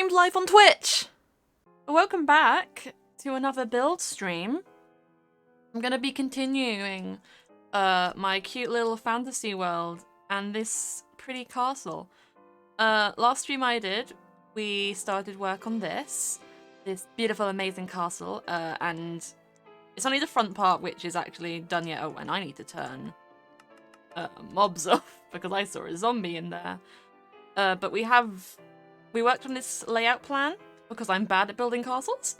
streamed live on Twitch! Welcome back to another build stream. I'm gonna be continuing my cute little fantasy world and this pretty castle. Last stream I did, we started work on this beautiful, amazing castle, and it's only the front part which is actually done yet. Oh, and I need to turn mobs off because I saw a zombie in there. But we worked on this layout plan because I'm bad at building castles.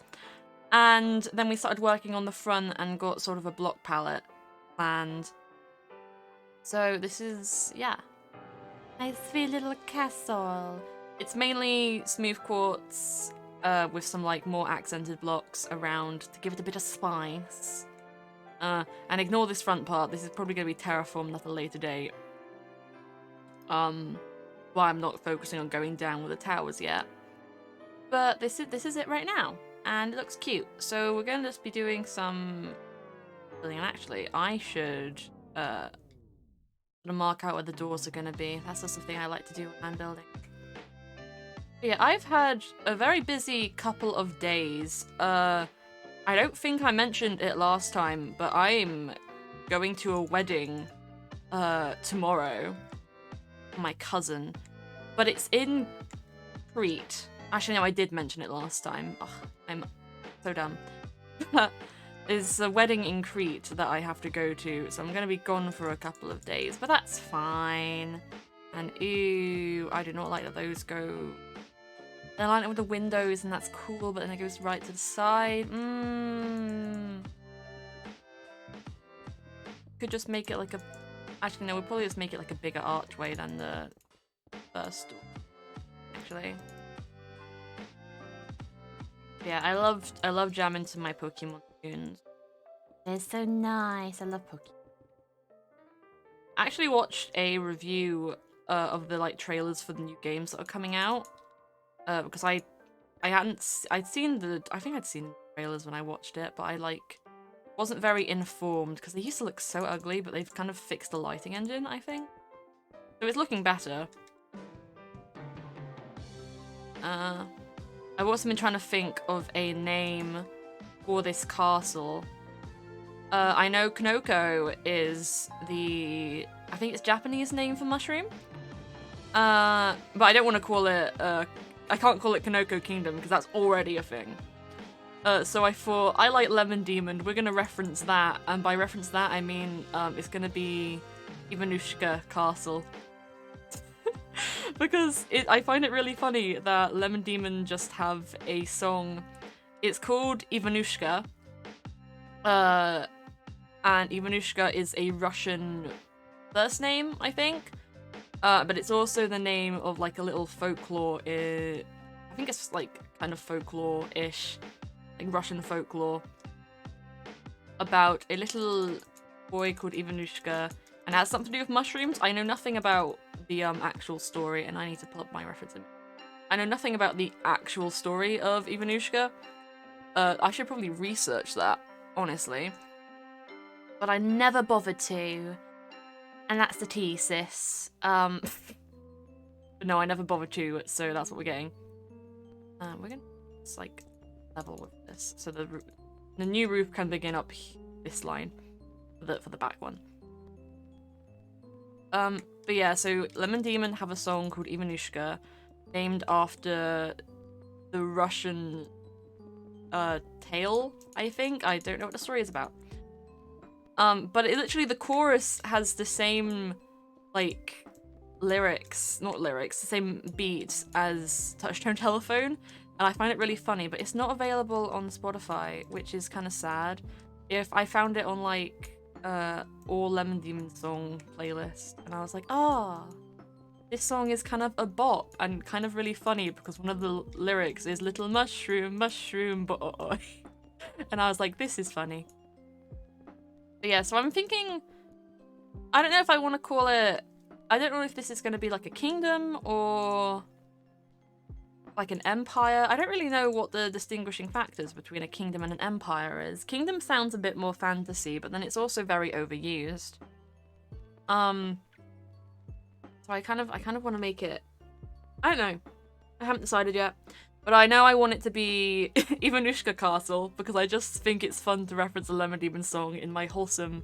And then we started working on the front and got sort of a block palette planned. So this is, yeah. Nice sweet little castle. It's mainly smooth quartz with some like more accented blocks around to give it a bit of spice. And ignore this front part. This is probably going to be terraformed at a later date. Why I'm not focusing on going down with the towers yet. But this is it right now. And it looks cute. So we're going to just be doing some building. And actually, I should mark out where the doors are going to be. That's just the thing I like to do when I'm building. But yeah, I've had a very busy couple of days. I don't think I mentioned it last time, but I'm going to a wedding tomorrow. My cousin. But it's in Crete. Actually, no, I did mention it last time. Ugh, I'm so dumb. There's a wedding in Crete that I have to go to, so I'm going to be gone for a couple of days, but that's fine. And ew, I do not like that those go... They're lined up with the windows, and that's cool, but then it goes right to the side. Could just make it like a... Actually, no, we'll probably just make it like a bigger archway than the first door, actually. Yeah, I love jamming to my Pokemon tunes. They're so nice. I love Pokemon. I actually watched a review of the like trailers for the new games that are coming out. Because I think I'd seen the trailers when I watched it, but I like wasn't very informed because they used to look so ugly, but they've kind of fixed the lighting engine, I think. So it's looking better. I've also been trying to think of a name for this castle. I know Kanoko is I think it's Japanese name for mushroom. But I don't want to call it, I can't call it Kanoko Kingdom because that's already a thing. So I thought, I like Lemon Demon, we're gonna reference that, and by reference that I mean, it's gonna be Ivanushka Castle. Because I find it really funny that Lemon Demon just have a song. It's called Ivanushka. And Ivanushka is a Russian first name, I think. But it's also the name of like a little folklore. I think it's like kind of folklore-ish. Like Russian folklore. About a little boy called Ivanushka. And it has something to do with mushrooms. I know nothing about the actual story, and I need to pull up my reference. I know nothing about the actual story of Ivanushka. I should probably research that, honestly. But I never bothered to. And that's the tea, sis. But no, I never bothered to, so that's what we're getting. We're gonna just like level with this. So the new roof can begin up this line for the back one. But yeah, so Lemon Demon have a song called Ivanushka, named after the Russian tale, I think. I don't know what the story is about. But literally the chorus has the same, like, the same beats as Touchtone Telephone, and I find it really funny, but it's not available on Spotify, which is kind of sad. If I found it on, like, all Lemon Demon song playlist, and I was like, this song is kind of a bop and kind of really funny because one of the lyrics is little mushroom, mushroom boy. And I was like, this is funny. But yeah, so I'm thinking, I don't know if I want to call it, I don't know if this is going to be like a kingdom or like an empire. I don't really know what the distinguishing factors between a kingdom and an empire is. Kingdom sounds a bit more fantasy, but then it's also very overused. So I kind of want to make it, I don't know. I haven't decided yet. But I know I want it to be Ivanushka Castle because I just think it's fun to reference a Lemon Demon song in my wholesome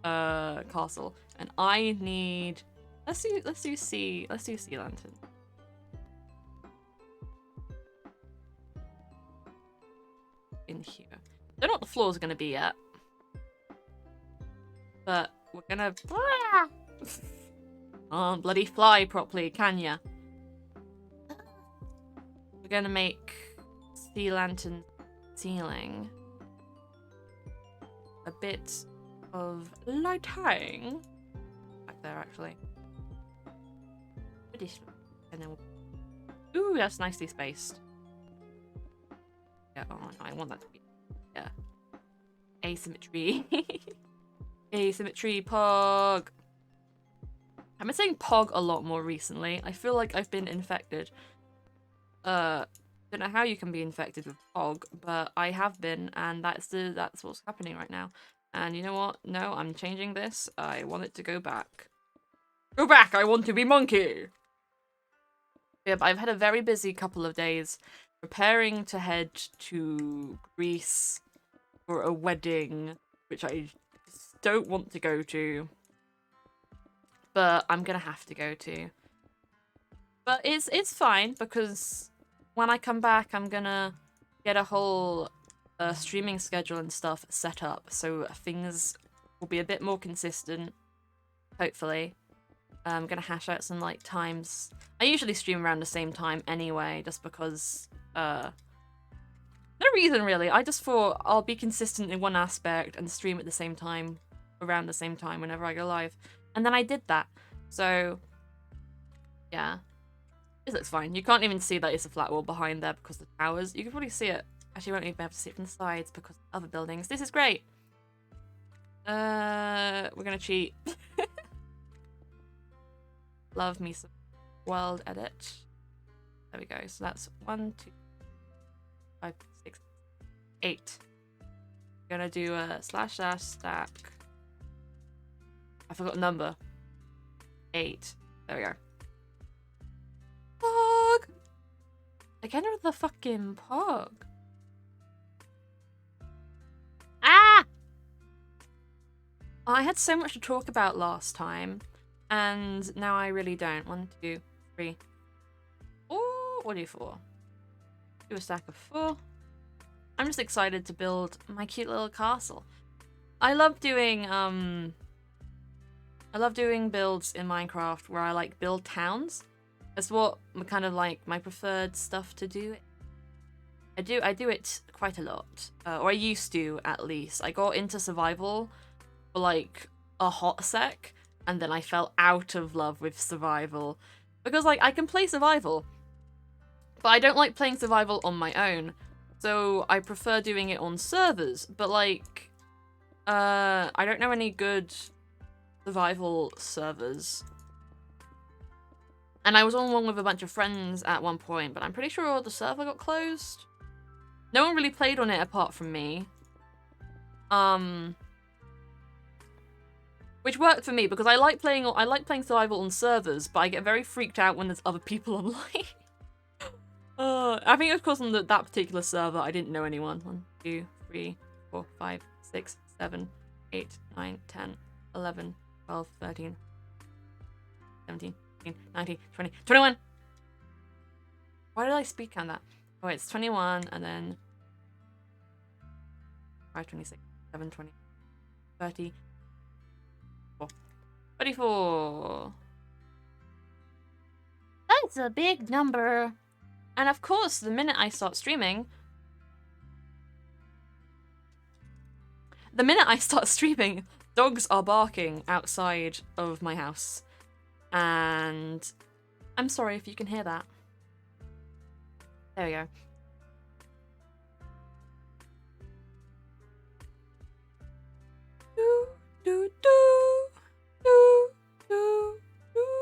castle. And I need let's do sea lantern. In here. Don't know what the floor is gonna be yet. But we're gonna bloody fly properly, can ya? We're gonna make sea lantern ceiling a bit of lighting back there actually. And then ooh, that's nicely spaced. Yeah, oh no, I want that to be asymmetry. Asymmetry pog. I've been saying pog a lot more recently. I feel like I've been infected. Don't know how you can be infected with pog, but I have been, and that's what's happening right now. And you know what? No, I'm changing this. I want it to go back. Go back! I want to be monkey! Yeah, but I've had a very busy couple of days preparing to head to Greece for a wedding, which I don't want to go to, but I'm gonna have to go to. But it's fine because when I come back, I'm gonna get a whole streaming schedule and stuff set up, so things will be a bit more consistent. Hopefully, I'm gonna hash out some like times. I usually stream around the same time anyway, just because no reason really. I just thought I'll be consistent in one aspect and stream at the same time, around the same time whenever I go live. And then I did that. So, yeah. This looks fine. You can't even see that it's a flat wall behind there because of the towers. You can probably see it. Actually, you won't even be able to see it from the sides because of other buildings. This is great. We're gonna cheat. Love me some world edit. There we go. So that's 1, 2, 5, 6, 8. I'm gonna do a / stack. I forgot the number. 8. There we go. Pog! Again with the fucking pog. Ah! I had so much to talk about last time, and now I really don't. 1, 2, 3. Oh, what do you 4? Do a stack of 4. I'm just excited to build my cute little castle. I love doing builds in Minecraft where I like build towns. That's what kind of like my preferred stuff to do. I do it quite a lot, or I used to at least. I got into survival for like a hot sec, and then I fell out of love with survival because like I can play survival, but I don't like playing survival on my own. So I prefer doing it on servers. But like, I don't know any good survival servers. And I was on one with a bunch of friends at one point, but I'm pretty sure the server got closed. No one really played on it apart from me. Which worked for me because I like playing survival on servers, but I get very freaked out when there's other people online. I think of course on that particular server I didn't know anyone. 1, 2, 3, 4, 5, 6, 7, 8, 9, 10, 11, 12, 13, 17, 18, 19, 20, 21! Why did I speed count that? Oh, it's 21 and then 5, 26, 7, 20, 30, 34. That's a big number. And of course, the minute I start streaming, dogs are barking outside of my house. And I'm sorry if you can hear that. There we go. Do, do, do, do, do, do, do.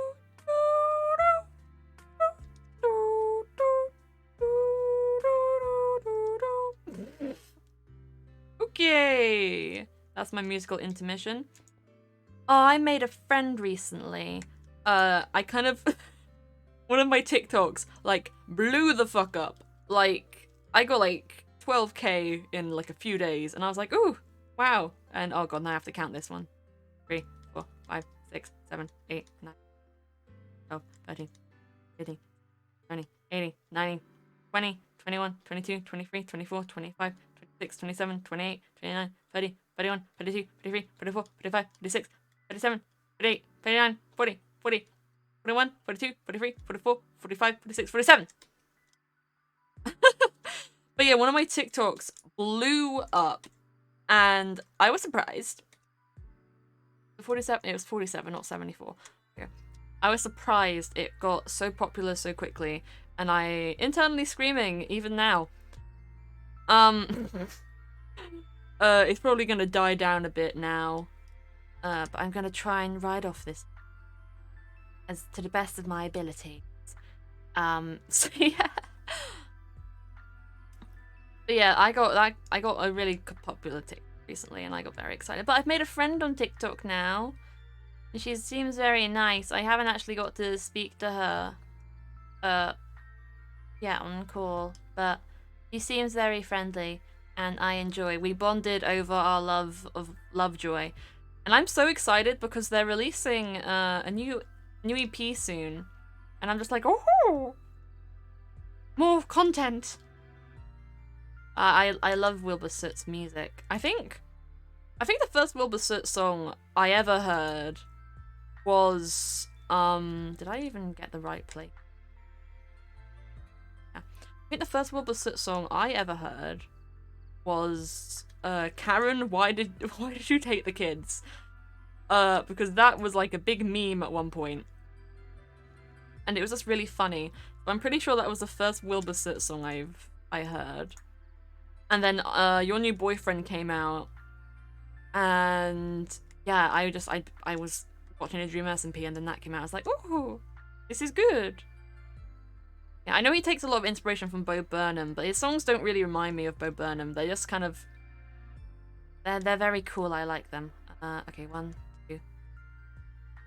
Okay, that's my musical intermission. Oh, I made a friend recently. I kind of one of my TikToks like blew the fuck up. like, I got like 12k in like a few days, and I was like, ooh, wow. And oh god, now I have to count this one. 3, 4, 5, 6, 7, 8, 9, 12, 13, 15, 20, 18, 19, 20, 21, 22, 23, 24, 25, 26, 27, 28, 29, 30, 31, 32, 33, 34, 35, 36, 37, 38, 39, 40, 40, 41, 42, 43, 44, 45, 46, 47. But yeah, one of my TikToks blew up, and I was surprised. 47, it was 47, not 74. Okay. I was surprised it got so popular so quickly, and I internally screaming even now. It's probably gonna die down a bit now. But I'm gonna try and ride off this as to the best of my ability. So yeah. But yeah, I got a really popular TikTok recently, and I got very excited. But I've made a friend on TikTok now, and she seems very nice. I haven't actually got to speak to her, yeah, on call, but she seems very friendly, and I enjoy. We bonded over our love of Lovejoy, and I'm so excited because they're releasing a new EP soon, and I'm just like, oh, more content. I love Wilbur Soot's music. I think the first Wilbur Soot song I ever heard was did I even get the right play? Yeah. I think the first Wilbur Soot song I ever heard was Karen, why did you take the kids? Because that was like a big meme at one point. And it was just really funny. But I'm pretty sure that was the first Wilbur Soot song I heard. And then Your New Boyfriend came out, and yeah, I was watching a Dream SMP, and then that came out. I was like, oh, this is good. Yeah, I know he takes a lot of inspiration from Bo Burnham, but his songs don't really remind me of Bo Burnham. They just kind of they're very cool. I like them. Okay, 1, 2,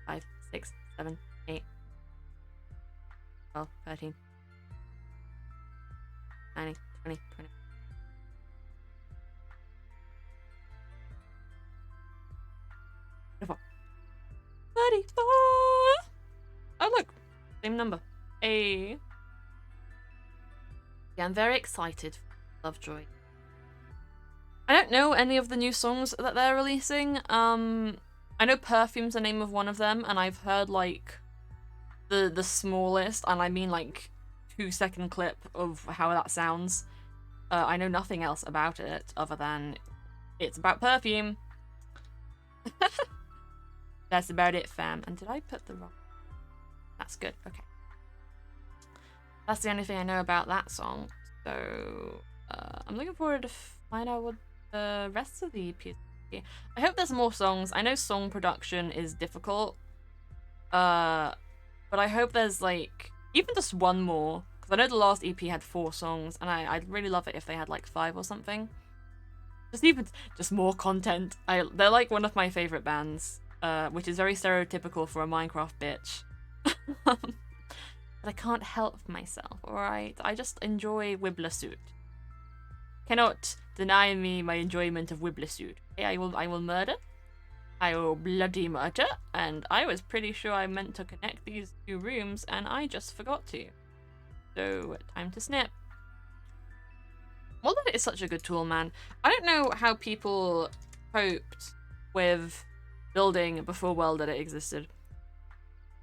5, 6, 7, 8, 12, 13, 19, 20, 20. 34. Oh look, same number. A. Yeah, I'm very excited for Lovejoy. I don't know any of the new songs that they're releasing. I know Perfume's the name of one of them, and I've heard like the smallest, and I mean like 2-second clip of how that sounds. I know nothing else about it other than it's about Perfume. That's about it, fam. And did I put the wrong? That's good. Okay. That's the only thing I know about that song. So I'm looking forward to find out what the rest of the EP is. I hope there's more songs. I know song production is difficult. But I hope there's like even just one more. Because I know the last EP had 4 songs, and I'd really love it if they had like 5 or something. Just more content. They're like one of my favorite bands. Which is very stereotypical for a Minecraft bitch. But I can't help myself, alright? I just enjoy Wibblersuit. Cannot deny me my enjoyment of Wibblersuit. Okay, I will murder. I will bloody murder. And I was pretty sure I meant to connect these 2 rooms, and I just forgot to. So, time to snip. Well, that is such a good tool, man. I don't know how people coped with building before World Edit existed.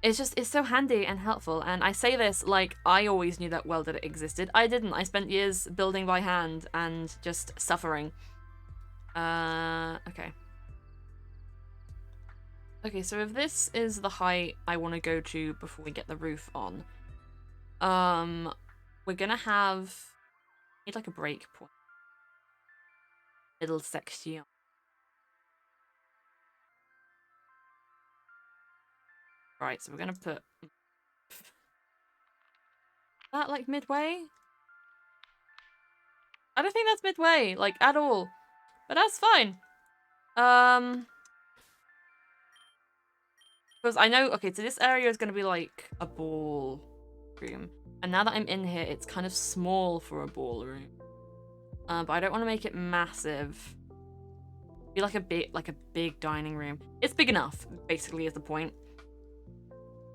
It's so handy and helpful, and I say this like I always knew that World Edit existed. I didn't. I spent years building by hand and just suffering. Okay. Okay, so if this is the height I want to go to before we get the roof on, we're gonna need like a break point. Middle section. Right, so we're gonna put that like midway. I don't think that's midway, like at all, but that's fine. Because I know, okay, so this area is gonna be like a ball room. And now that I'm in here, it's kind of small for a ballroom. But I don't want to make it massive. Be like a big dining room. It's big enough, basically, is the point.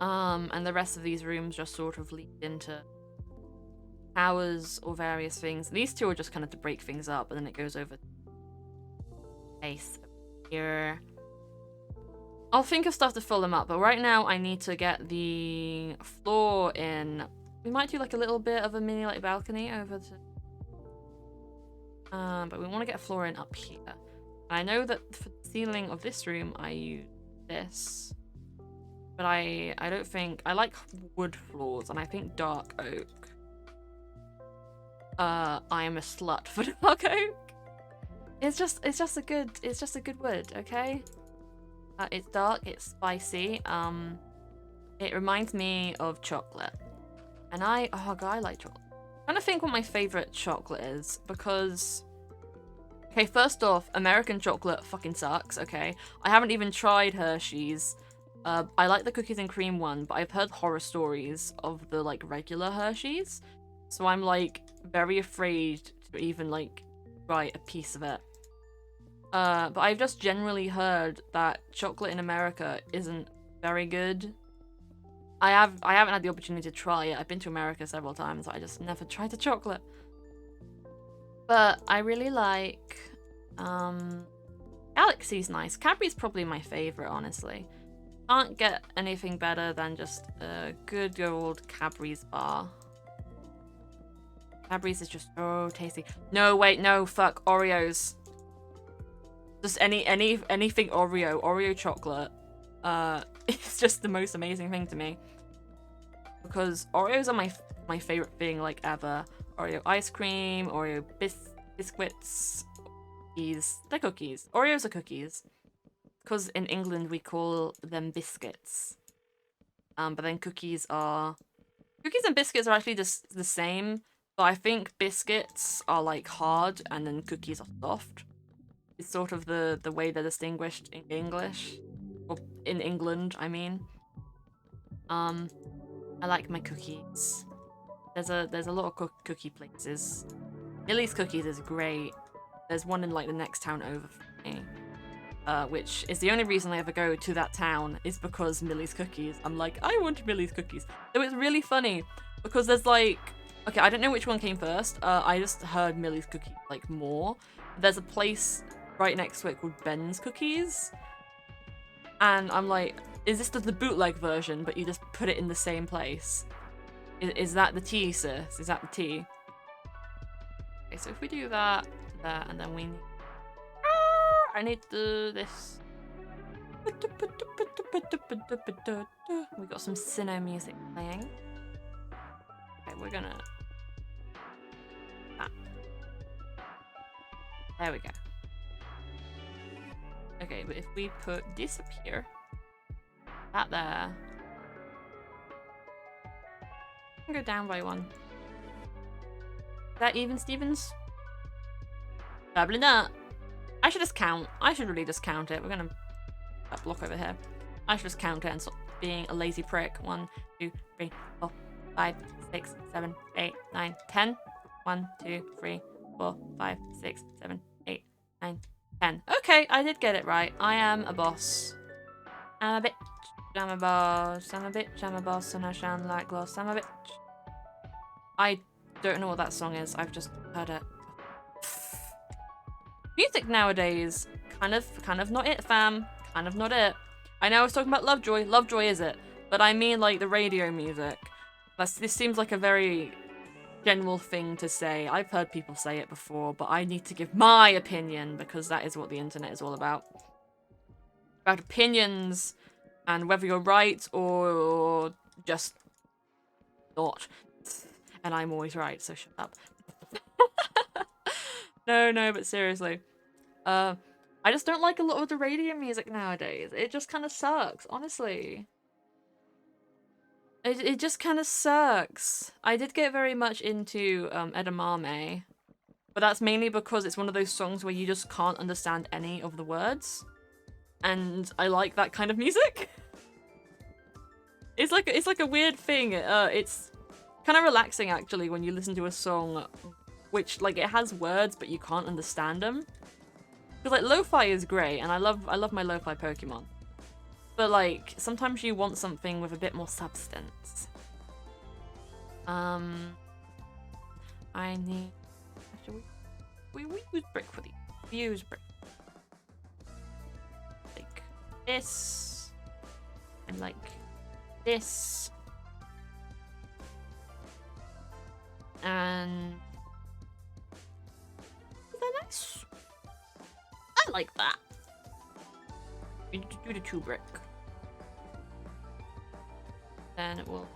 And the rest of these rooms just sort of lead into towers or various things. These two are just kind of to break things up, and then it goes over space here. I'll think of stuff to fill them up, but right now I need to get the floor in. We might do like a little bit of a mini like balcony over to but we want to get a floor in up here. I know that for the ceiling of this room I use this, but I don't think I like wood floors, and I think dark oak. I am a slut for dark oak. It's just a good wood, okay? It's dark, it's spicy. It reminds me of chocolate, and I like chocolate. I'm trying to think what my favorite chocolate is, because okay, first off, American chocolate fucking sucks, okay? I haven't even tried Hershey's. I like the cookies and cream one, but I've heard horror stories of the like regular Hershey's, so I'm like very afraid to even like try a piece of it. But I've just generally heard that chocolate in America isn't very good. I haven't had the opportunity to try it. I've been to America several times. I just never tried the chocolate. But I really like Galaxy's nice. Cadbury's probably my favorite, honestly. Can't get anything better than just a good old Cadbury's bar. Cadbury's is just so tasty. No, wait, no, fuck, Oreos. Just anything Oreo chocolate. It's just the most amazing thing to me. Because Oreos are my favorite thing like ever. Oreo ice cream, Oreo biscuits, cookies. They're cookies. Oreos are cookies. Because in England we call them biscuits. But then cookies and biscuits are actually just the same. But I think biscuits are like hard and then cookies are soft. It's sort of the way they're distinguished in English. Or in England, I mean. I like my cookies. There's a lot of cookie places. Millie's Cookies is great. There's one in like the next town over from me. Which is the only reason I ever go to that town is because Millie's Cookies. I'm like, I want Millie's Cookies. So it's really funny because there's like, okay, I don't know which one came first. I just heard Millie's Cookies like more. There's a place right next to it called Ben's Cookies. And I'm like, is this the bootleg version, but you just put it in the same place? Is that the tea, sis? Is that the tea? Okay, so if we do that, and then we need... I need to do this. We got some Sinnoh music playing. Okay, we're gonna... There we go. Okay, but if we put this up here, that there, I can go down by one. Is that even, Stevens? Probably not. I should just count. I should really just count it. We're gonna block over here. I should just count it and stop being a lazy prick. 1, 2, 3, 4, 5, 6, 7, 8, 9, 10. 1, 2, 3, 4, 5, 6, 7, 8, 9, 10. Okay, I did get it right. I am a boss. I'm a bitch. I'm a boss. I'm a bitch. I'm a boss, and I shine like gloss. I'm a bitch. I don't know what that song is. I've just heard it. Music nowadays, kind of not it, fam. Kind of not it. I know I was talking about Lovejoy. Lovejoy is it, but I mean like the radio music. This seems like a very general thing to say. I've heard people say it before, but I need to give my opinion because that is what the internet is all about. About opinions and whether you're right or just not. And I'm always right, so shut up. No, but seriously. I just don't like a lot of the radio music nowadays. It just kind of sucks, honestly. It just kind of sucks. I did get very much into Edamame, but that's mainly because it's one of those songs where you just can't understand any of the words. And I like that kind of music. It's like a weird thing. It's kind of relaxing actually when you listen to a song which like it has words but you can't understand them. Because like lo-fi is great and I love my lo-fi Pokemon. But like sometimes you want something with a bit more substance. I need actually we use brick for these. We use brick. Like this and like this. And is that nice? I like that. We do the 2 brick. Then it will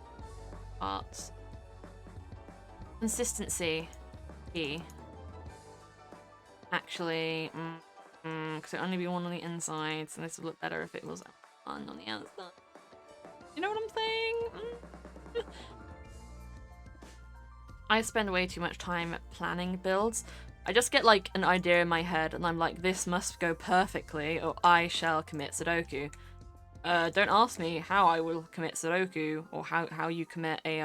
art. Consistency key. Actually, because it only be 1 on the inside, so this would look better if it was 1 on the outside. You know what I'm saying? I spend way too much time planning builds. I just get like an idea in my head and I'm like, this must go perfectly or I shall commit Sudoku. Don't ask me how I will commit Sudoku or how you commit a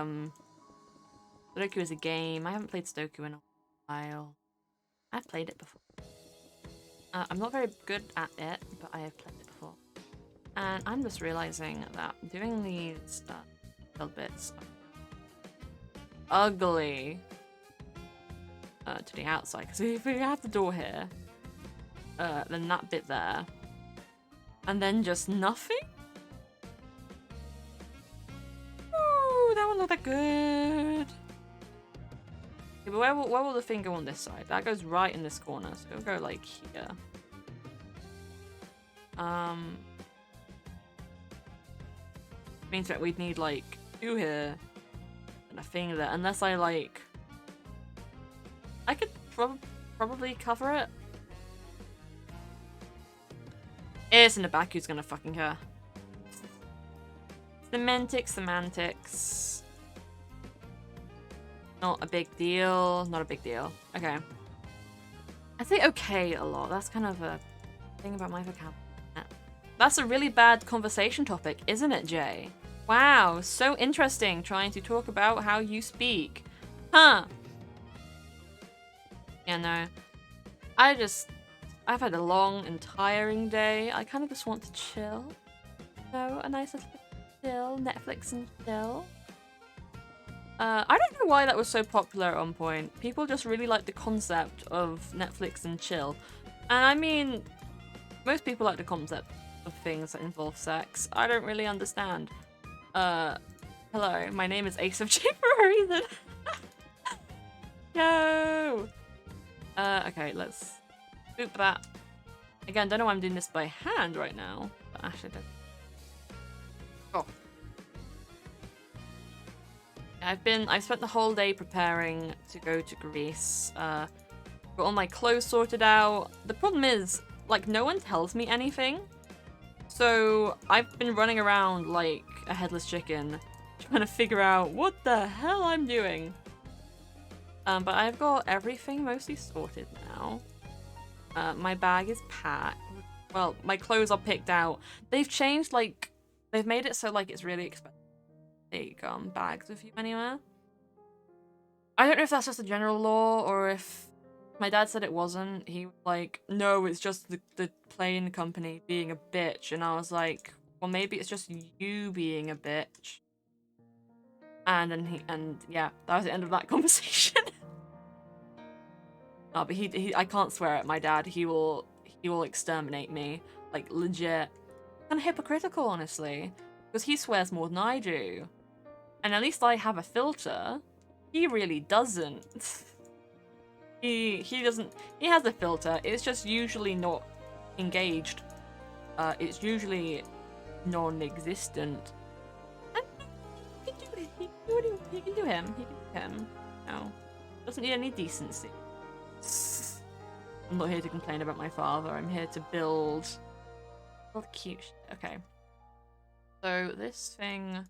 Sudoku is a game. I haven't played Sudoku in a while. I've played it before. I'm not very good at it, but I have played it before. And I'm just realizing that doing these build bits are ugly to the outside. Because if we have the door here, then that bit there, and then just nothing? Ooh, that won't look that good. Okay, but where will the thing go on this side? That goes right in this corner, so it'll go like here. Means that we'd need like 2 here and a thing there, unless I like. I could probably cover it. It's in the back. Who's gonna fucking care? Semantics. Not a big deal. Not a big deal. Okay. I say okay a lot. That's kind of a thing about my vocabulary. That's a really bad conversation topic, isn't it, Jay? Wow, so interesting trying to talk about how you speak. Huh. Yeah, no. I've had a long and tiring day. I kind of just want to chill. You know, a nice little chill, Netflix and chill. I don't know why that was so popular at one point. People just really like the concept of Netflix and chill. And I mean, most people like the concept of things that involve sex. I don't really understand. Hello, my name is Ace of J for a reason. Yo! Okay, let's boop that. Again, don't know why I'm doing this by hand right now, but actually I don't. Oh. I've spent the whole day preparing to go to Greece. Got all my clothes sorted out. The problem is, like, no one tells me anything. So I've been running around like a headless chicken, trying to figure out what the hell I'm doing. But I've got everything mostly sorted now. My bag is packed. Well, my clothes are picked out. They've changed, like, they've made it so like it's really expensive to take bags with you anywhere. I don't know if that's just a general law or if my dad said it wasn't. He was like, no, it's just the plane company being a bitch. And I was like, well, maybe it's just you being a bitch. And yeah, that was the end of that conversation. Oh, but I can't swear at my dad. He will exterminate me, like legit. Kind of hypocritical, honestly, because he swears more than I do, and at least I have a filter. He really doesn't. He doesn't. He has a filter. It's just usually not engaged. It's usually non-existent. And he can do it. He can do him. He can do him. No, doesn't need any decency. I'm not here to complain about my father. I'm here to build cute shit. Okay. So this thing,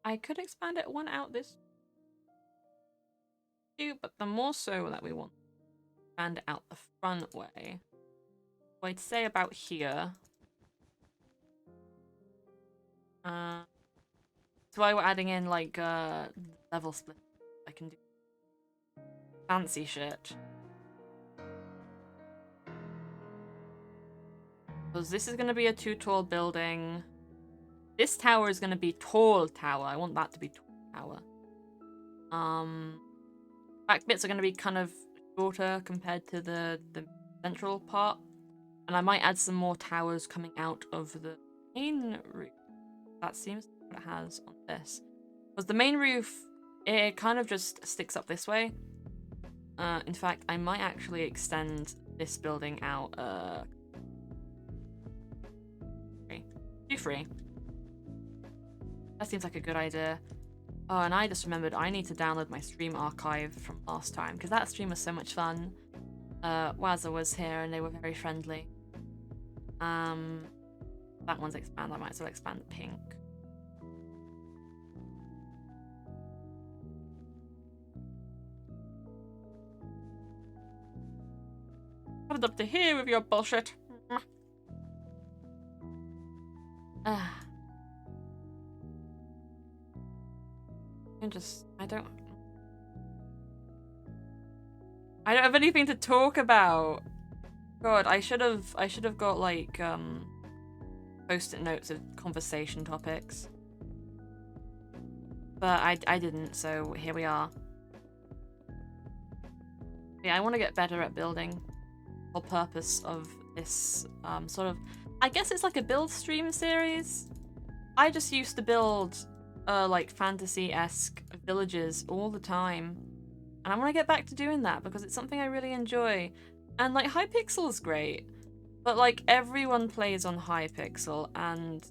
I could expand it one out this way, but the more so that we want to expand it out the front way. So I'd say about here. That's why we're adding in like level split. I can do fancy shit. Because this is going to be a 2 tall building. This tower is going to be tall tower. I want that to be tall tower. Back bits are going to be kind of shorter compared to the central part. And I might add some more towers coming out of the main roof. That seems what it has on this. Because the main roof, it kind of just sticks up this way. In fact, I might actually extend this building out. Do 3. That seems like a good idea. Oh, and I just remembered I need to download my stream archive from last time, because that stream was so much fun. Wazza was here and they were very friendly. That one's expand. I might as well expand the pink. Put it up to here with your bullshit. I don't have anything to talk about. God, I should have got like post-it notes of conversation topics. But I didn't, so here we are. Yeah, I want to get better at building. The whole purpose of this sort of, I guess it's like a build stream series. I just used to build like fantasy-esque villages all the time. And I want to get back to doing that because it's something I really enjoy. And like Hypixel is great, but like everyone plays on Hypixel and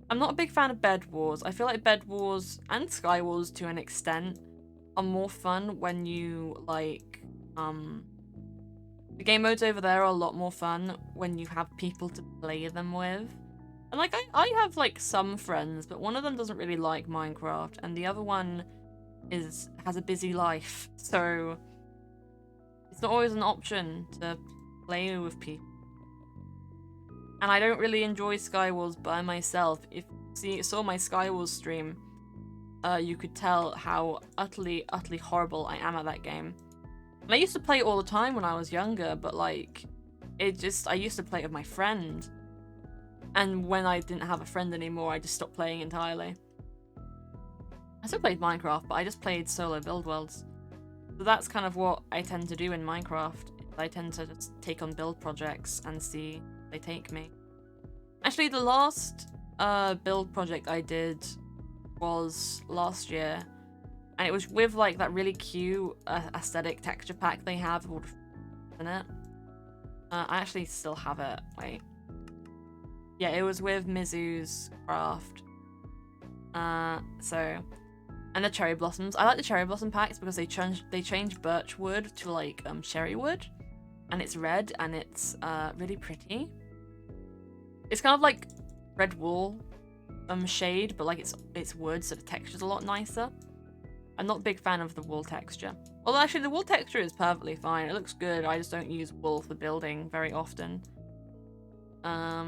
I'm not a big fan of Bed Wars. I feel like Bed Wars and Sky Wars to an extent are more fun when you like the game modes over there are a lot more fun when you have people to play them with. And like I have like some friends, but one of them doesn't really like Minecraft and the other one has a busy life. So it's not always an option to play with people. And I don't really enjoy Skywars by myself. If you saw my Skywars stream, you could tell how utterly horrible I am at that game. And I used to play it all the time when I was younger, but like, I used to play it with my friend. And when I didn't have a friend anymore, I just stopped playing entirely. I still played Minecraft, but I just played solo build worlds. So that's kind of what I tend to do in Minecraft. I tend to just take on build projects and see if they take me. Actually, the last build project I did was last year. And it was with like that really cute aesthetic texture pack they have in it. I actually still have it. Wait. Yeah, it was with Mizu's craft. And the cherry blossoms. I like the cherry blossom packs because they change birch wood to like cherry wood, and it's red and it's really pretty. It's kind of like red wool shade, but like it's wood, so the texture's a lot nicer. I'm not a big fan of the wool texture. Well, actually, the wool texture is perfectly fine. It looks good. I just don't use wool for building very often. Yeah,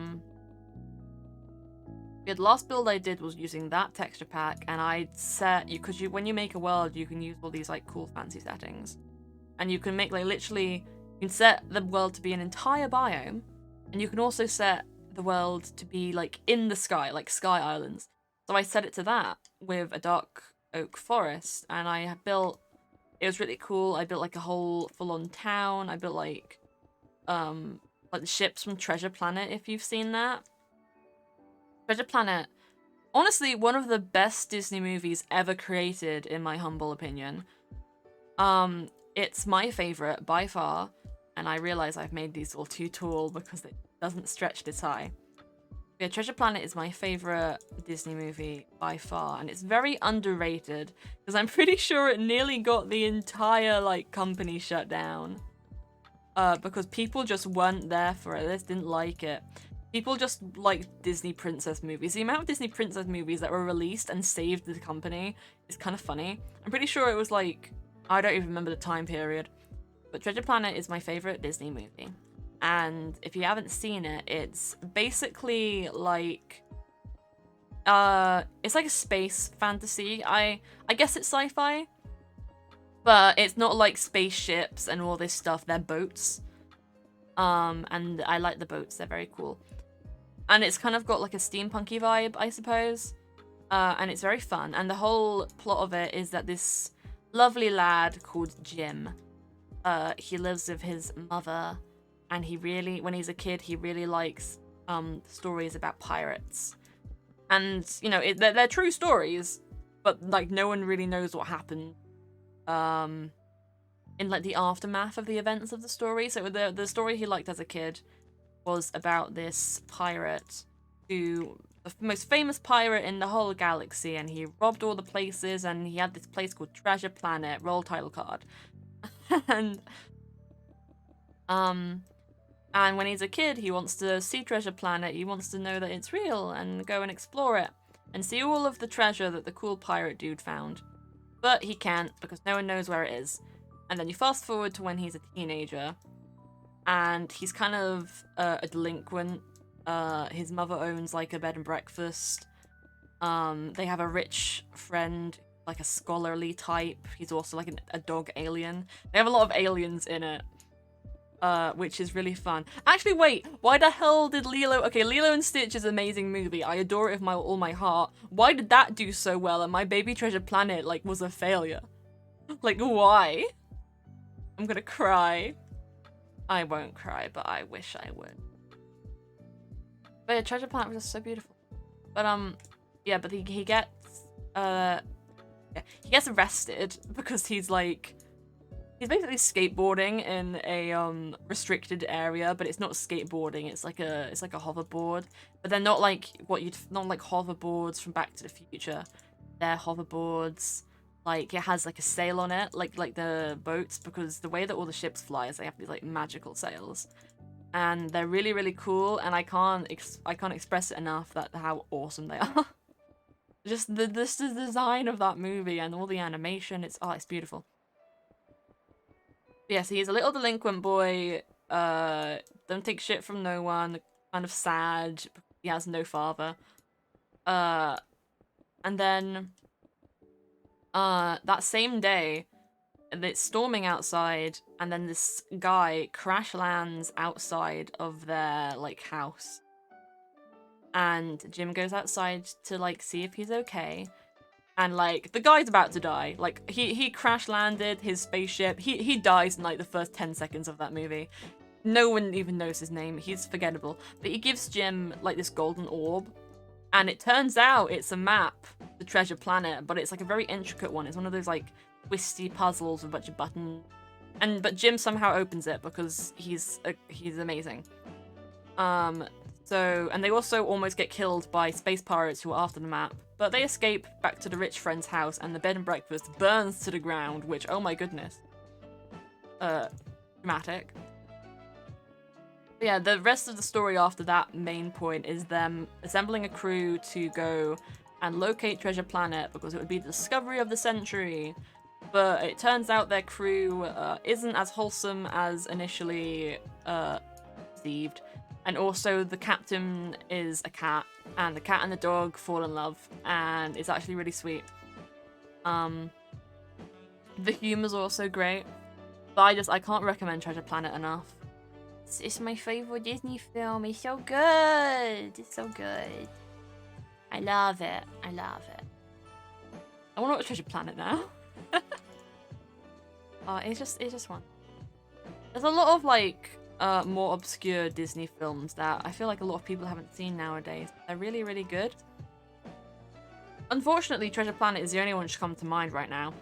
the last build I did was using that texture pack, and I set because when you make a world, you can use all these like cool fancy settings, and you can make like literally you can set the world to be an entire biome, and you can also set the world to be like in the sky, like sky islands. So I set it to that with a dark oak forest, and it was really cool. I built like a whole full-on town. I built like the ships from Treasure Planet, if you've seen that. Treasure Planet, honestly, one of the best Disney movies ever created, in my humble opinion. It's my favorite by far, and I realize I've made these all too tall because it doesn't stretch this high. Yeah, Treasure Planet is my favorite Disney movie by far, and it's very underrated because I'm pretty sure it nearly got the entire like company shut down because people just weren't there for it. They just didn't like it. People just like Disney princess movies. The amount of Disney princess movies that were released and saved the company is kind of funny. I'm pretty sure it was like, I don't even remember the time period. But Treasure Planet is my favorite Disney movie. And if you haven't seen it, it's basically like it's like a space fantasy. I guess it's sci-fi, but it's not like spaceships and all this stuff. They're boats. And I like the boats. They're very cool. And it's kind of got like a steampunky vibe, I suppose. And it's very fun. And the whole plot of it is that this lovely lad called Jim, he lives with his mother, and he really, when he's a kid, he really likes stories about pirates. And, you know, they're true stories, but like no one really knows what happened in like the aftermath of the events of the story. So the story he liked as a kid was about this pirate who, the most famous pirate in the whole galaxy, and he robbed all the places, and he had this place called Treasure Planet. Roll title card. And when he's a kid, he wants to see Treasure Planet. He wants to know that it's real and go and explore it and see all of the treasure that the cool pirate dude found. But he can't because no one knows where it is. And then you fast forward to when he's a teenager, and he's kind of a delinquent. His mother owns like a bed and breakfast. They have a rich friend, like a scholarly type. He's also like a dog alien. They have a lot of aliens in it, which is really fun. Actually, wait, why the hell did Lilo... Okay, Lilo and Stitch is an amazing movie. I adore it with all my heart. Why did that do so well and My Baby Treasure Planet, like, was a failure? Like, why? I'm gonna cry. I won't cry, but I wish I would. But yeah, Treasure Planet was just so beautiful. But yeah, but he gets he gets arrested because he's basically skateboarding in a restricted area, but it's not skateboarding. It's like a hoverboard, but they're not like not like hoverboards from Back to the Future. They're hoverboards. Like, it has like a sail on it, like the boats, because the way that all the ships fly is they have these like magical sails, and they're really, really cool. And I can't express it enough that how awesome they are. Just the design of that movie and all the animation, it's beautiful. But yes, he's a little delinquent boy. Don't take shit from no one. Kind of sad. He has no father. And then that same day, it's storming outside, and then this guy crash lands outside of their like house. And Jim goes outside to like see if he's okay. And like the guy's about to die. Like he crash landed his spaceship. He dies in like the first 10 seconds of that movie. No one even knows his name. He's forgettable. But he gives Jim like this golden orb. And it turns out it's a map, the Treasure Planet, but it's like a very intricate one. It's one of those like twisty puzzles with a bunch of buttons. But Jim somehow opens it because he's amazing. And they also almost get killed by space pirates who are after the map. But they escape back to the rich friend's house, and the bed and breakfast burns to the ground, which, oh my goodness. Dramatic. But yeah, the rest of the story after that main point is them assembling a crew to go and locate Treasure Planet, because it would be the discovery of the century. But it turns out their crew isn't as wholesome as initially perceived. And also the captain is a cat, and the cat and the dog fall in love, and it's actually really sweet. The humor's also great, but I can't recommend Treasure Planet enough. It's my favorite Disney film. It's so good. It's so good. I love it. I love it. I want to watch Treasure Planet now. It's just fun. There's a lot of like more obscure Disney films that I feel like a lot of people haven't seen nowadays. They're really, really good. Unfortunately, Treasure Planet is the only one that's come to mind right now.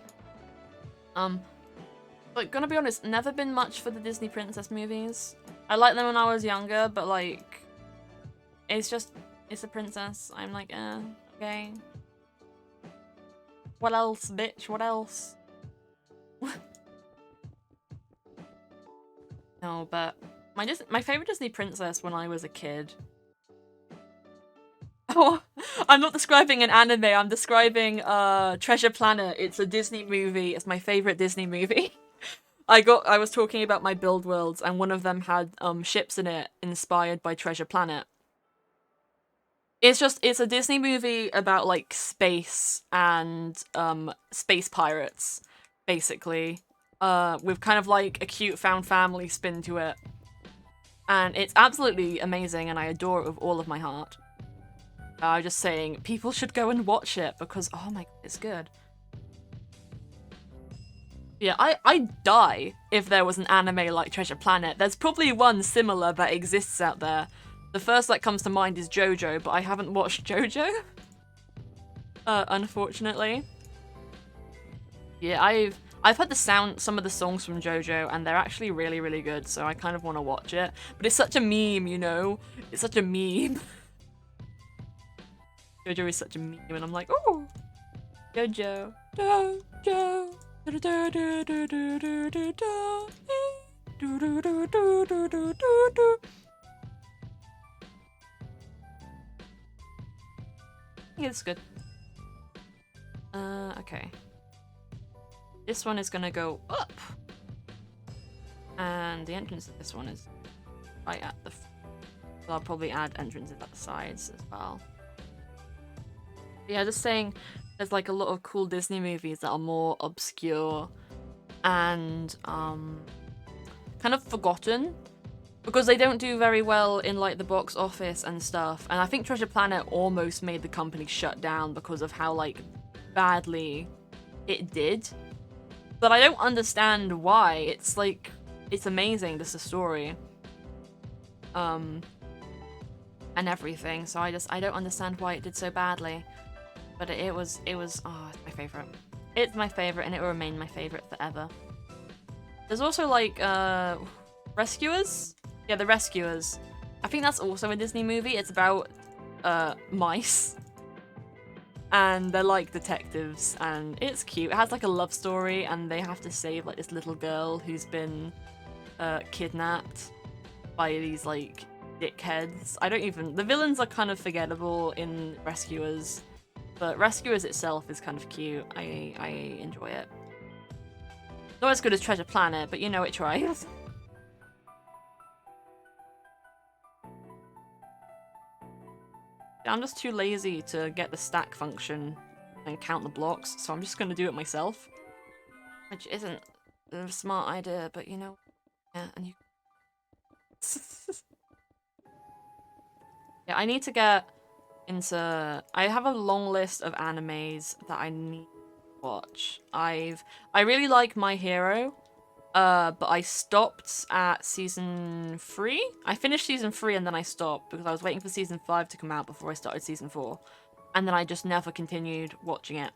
But gonna be honest, never been much for the Disney princess movies. I liked them when I was younger, but like, it's a princess. I'm like, okay. What else, bitch? What else? No, but my favorite Disney princess when I was a kid. Oh, I'm not describing an anime. I'm describing Treasure Planet. It's a Disney movie. It's my favorite Disney movie. I was talking about my build worlds, and one of them had ships in it inspired by Treasure Planet. It's a Disney movie about like space and space pirates, basically. With kind of like a cute found family spin to it. And it's absolutely amazing and I adore it with all of my heart. I'm just saying people should go and watch it because oh my god, it's good. Yeah, I'd die if there was an anime like Treasure Planet. There's probably one similar that exists out there. The first that comes to mind is JoJo, but I haven't watched JoJo. Unfortunately. Yeah, I've heard some of the songs from JoJo, and they're actually really, really good, so I kind of want to watch it. But it's such a meme, you know? It's such a meme. JoJo is such a meme, and I'm like, oh, JoJo, JoJo. Yeah, it's good. Okay. This one is gonna go up. And the entrance of this one is right at the... So I'll probably add entrances at the sides as well. Yeah, just saying, there's like a lot of cool Disney movies that are more obscure and kind of forgotten because they don't do very well in like the box office and stuff. And I think Treasure Planet almost made the company shut down because of how like badly it did. But I don't understand why. It's like, it's amazing, just a story. And everything. So I don't understand why it did so badly. But it was, oh, it's my favorite. It's my favorite and it will remain my favorite forever. There's also like, Rescuers? Yeah, The Rescuers. I think that's also a Disney movie. It's about, mice. And they're like detectives and it's cute. It has like a love story and they have to save like this little girl who's been, kidnapped by these like dickheads. The villains are kind of forgettable in Rescuers. But Rescuers itself is kind of cute. I enjoy it. Not as good as Treasure Planet, but you know it tries. I'm just too lazy to get the stack function and count the blocks, so I'm just gonna do it myself. Which isn't a smart idea, but you know... Yeah, and you... Yeah, I need to get into... I have a long list of animes that I need to watch. I really like My Hero, but I stopped at season 3. I finished season 3 and then I stopped because I was waiting for season 5 to come out before I started season 4. And then I just never continued watching it.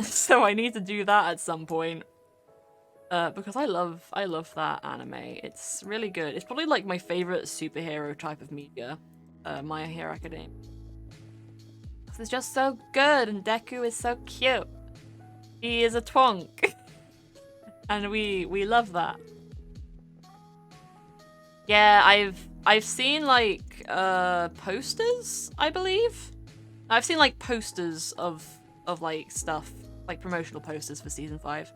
So I need to do that at some point. Because I love that anime. It's really good. It's probably like my favorite superhero type of media. My Hero Academia. It's just so good and Deku is so cute. He is a twonk. And we love that. Yeah, I've seen like posters, I believe. I've seen like posters of like stuff, like promotional posters for season 5.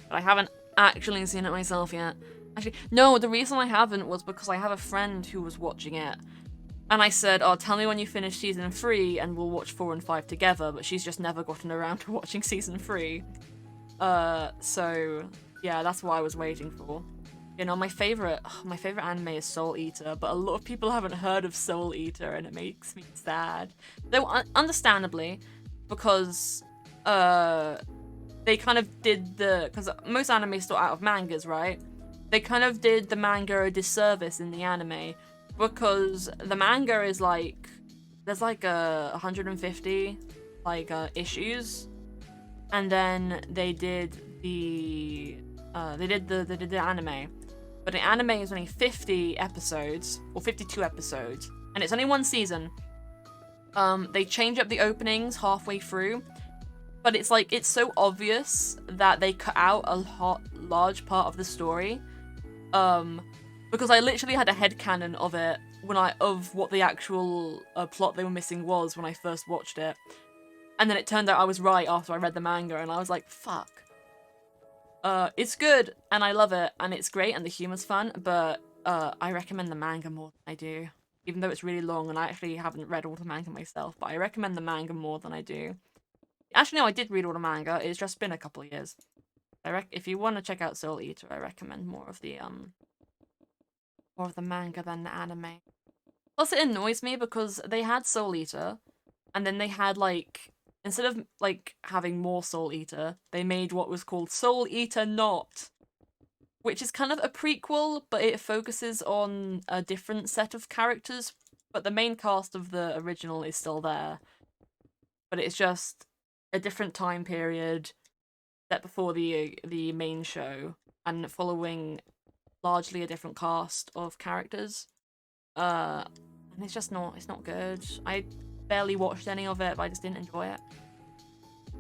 But I haven't actually seen it myself yet. Actually, no, the reason I haven't was because I have a friend who was watching it. And I said, oh, tell me when you finish season 3 and we'll watch 4 and 5 together, but she's just never gotten around to watching season 3. So yeah, that's what I was waiting for. You know, my favorite anime is Soul Eater, but a lot of people haven't heard of Soul Eater and it makes me sad. Though, understandably, because, they kind of did because most anime start out of mangas, right? They kind of did the manga a disservice in the anime because the manga is like, there's like 150 like issues, and then they did the anime, but the anime is only 50 episodes or 52 episodes, and it's only one season. They change up the openings halfway through. But it's like, it's so obvious that they cut out a large part of the story. Because I literally had a headcanon of it of what the actual plot they were missing was when I first watched it. And then it turned out I was right after I read the manga and I was like, fuck. It's good and I love it and it's great and the humor's fun, but I recommend the manga more than I do even though it's really long, and I actually haven't read all the manga myself, but I recommend the manga more than I do. Actually, no, I did read all the manga. It's just been a couple of years. If you want to check out Soul Eater, I recommend more of the manga than the anime. Plus, it annoys me because they had Soul Eater, and then they had, like, instead of, like, having more Soul Eater, they made what was called Soul Eater Not, which is kind of a prequel, but it focuses on a different set of characters, but the main cast of the original is still there. But it's just a different time period set before the main show, and following largely a different cast of characters. And it's just not good. I barely watched any of it, but I just didn't enjoy it.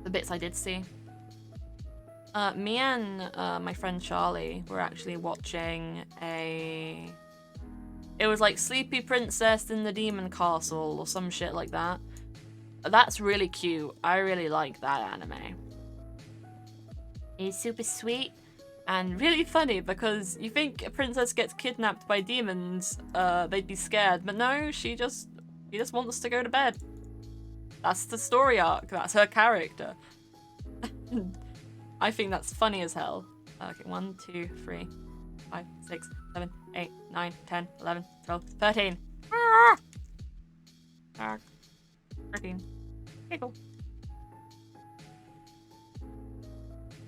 The bits I did see. Me and my friend Charlie were actually watching it was like Sleepy Princess in the Demon Castle or some shit like that. That's really cute. I really like that anime. It's super sweet and really funny because you think a princess gets kidnapped by demons, they'd be scared, but no, she just wants to go to bed. That's the story arc. That's her character. I think that's funny as hell. Okay, 1, 2, 3, 5, 6, 7, 8, 9, 10, 11, 12, 13. 13. Okay, cool.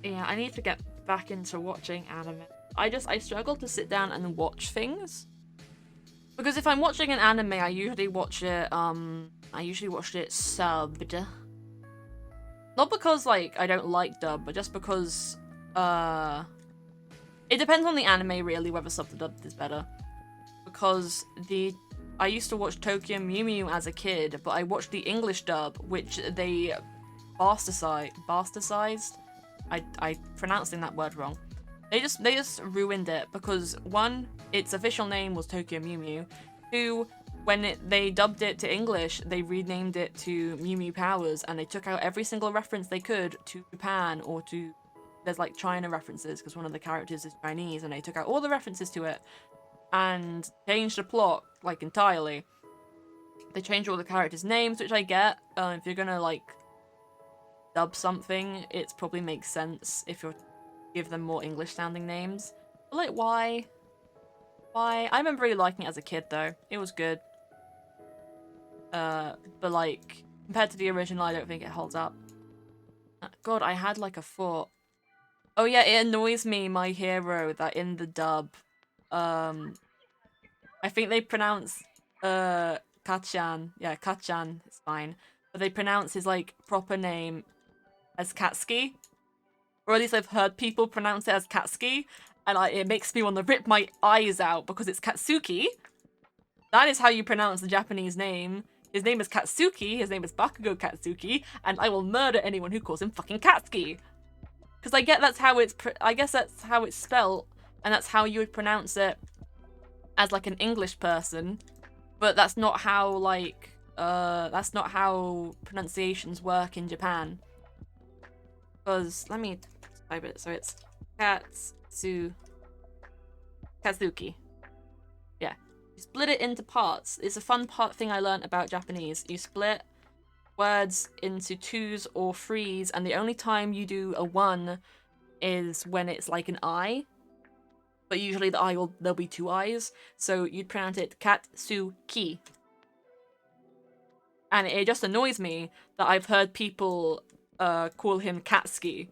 Yeah, I need to get back into watching anime. I struggle to sit down and watch things. Because if I'm watching an anime, I usually watch it subbed. Not because, like, I don't like dub, but just because, it depends on the anime, really, whether subbed or dubbed is better. Because I used to watch Tokyo Mew Mew as a kid, but I watched the English dub, which they bastardized. I pronouncing that word wrong. They just ruined it because 1, its official name was Tokyo Mew Mew. 2, when they dubbed it to English, they renamed it to Mew Mew Powers, and they took out every single reference they could to Japan or to, there's like China references because one of the characters is Chinese, and they took out all the references to it and changed the plot like entirely. They changed all the characters' names, which I get. If you're gonna like dub something, it probably makes sense if you're give them more English sounding names. But like, why? I remember really liking it as a kid though. It was good. But like, compared to the original, I don't think it holds up. God, I had like a thought. Oh yeah, it annoys me, My Hero, that in the dub, I think they pronounce, Kachan. Yeah, Kachan, it's fine. But they pronounce his, like, proper name as Katsuki. Or at least I've heard people pronounce it as Katsuki. And it makes me want to rip my eyes out because it's Katsuki. That is how you pronounce the Japanese name. His name is Katsuki, his name is Bakugo Katsuki, and I will murder anyone who calls him fucking Katsuki. Because I guess that's how it's spelt, and that's how you would pronounce it as like an English person. But that's not how pronunciations work in Japan. Because let me type it. So it's Katsuki. Yeah. You split it into parts. It's a fun thing I learned about Japanese. You split words into 2s or 3s, and the only time you do a 1 is when it's like an I. But usually there'll be 2 I's, so you'd pronounce it Katsuki. And it just annoys me that I've heard people call him Katsuki.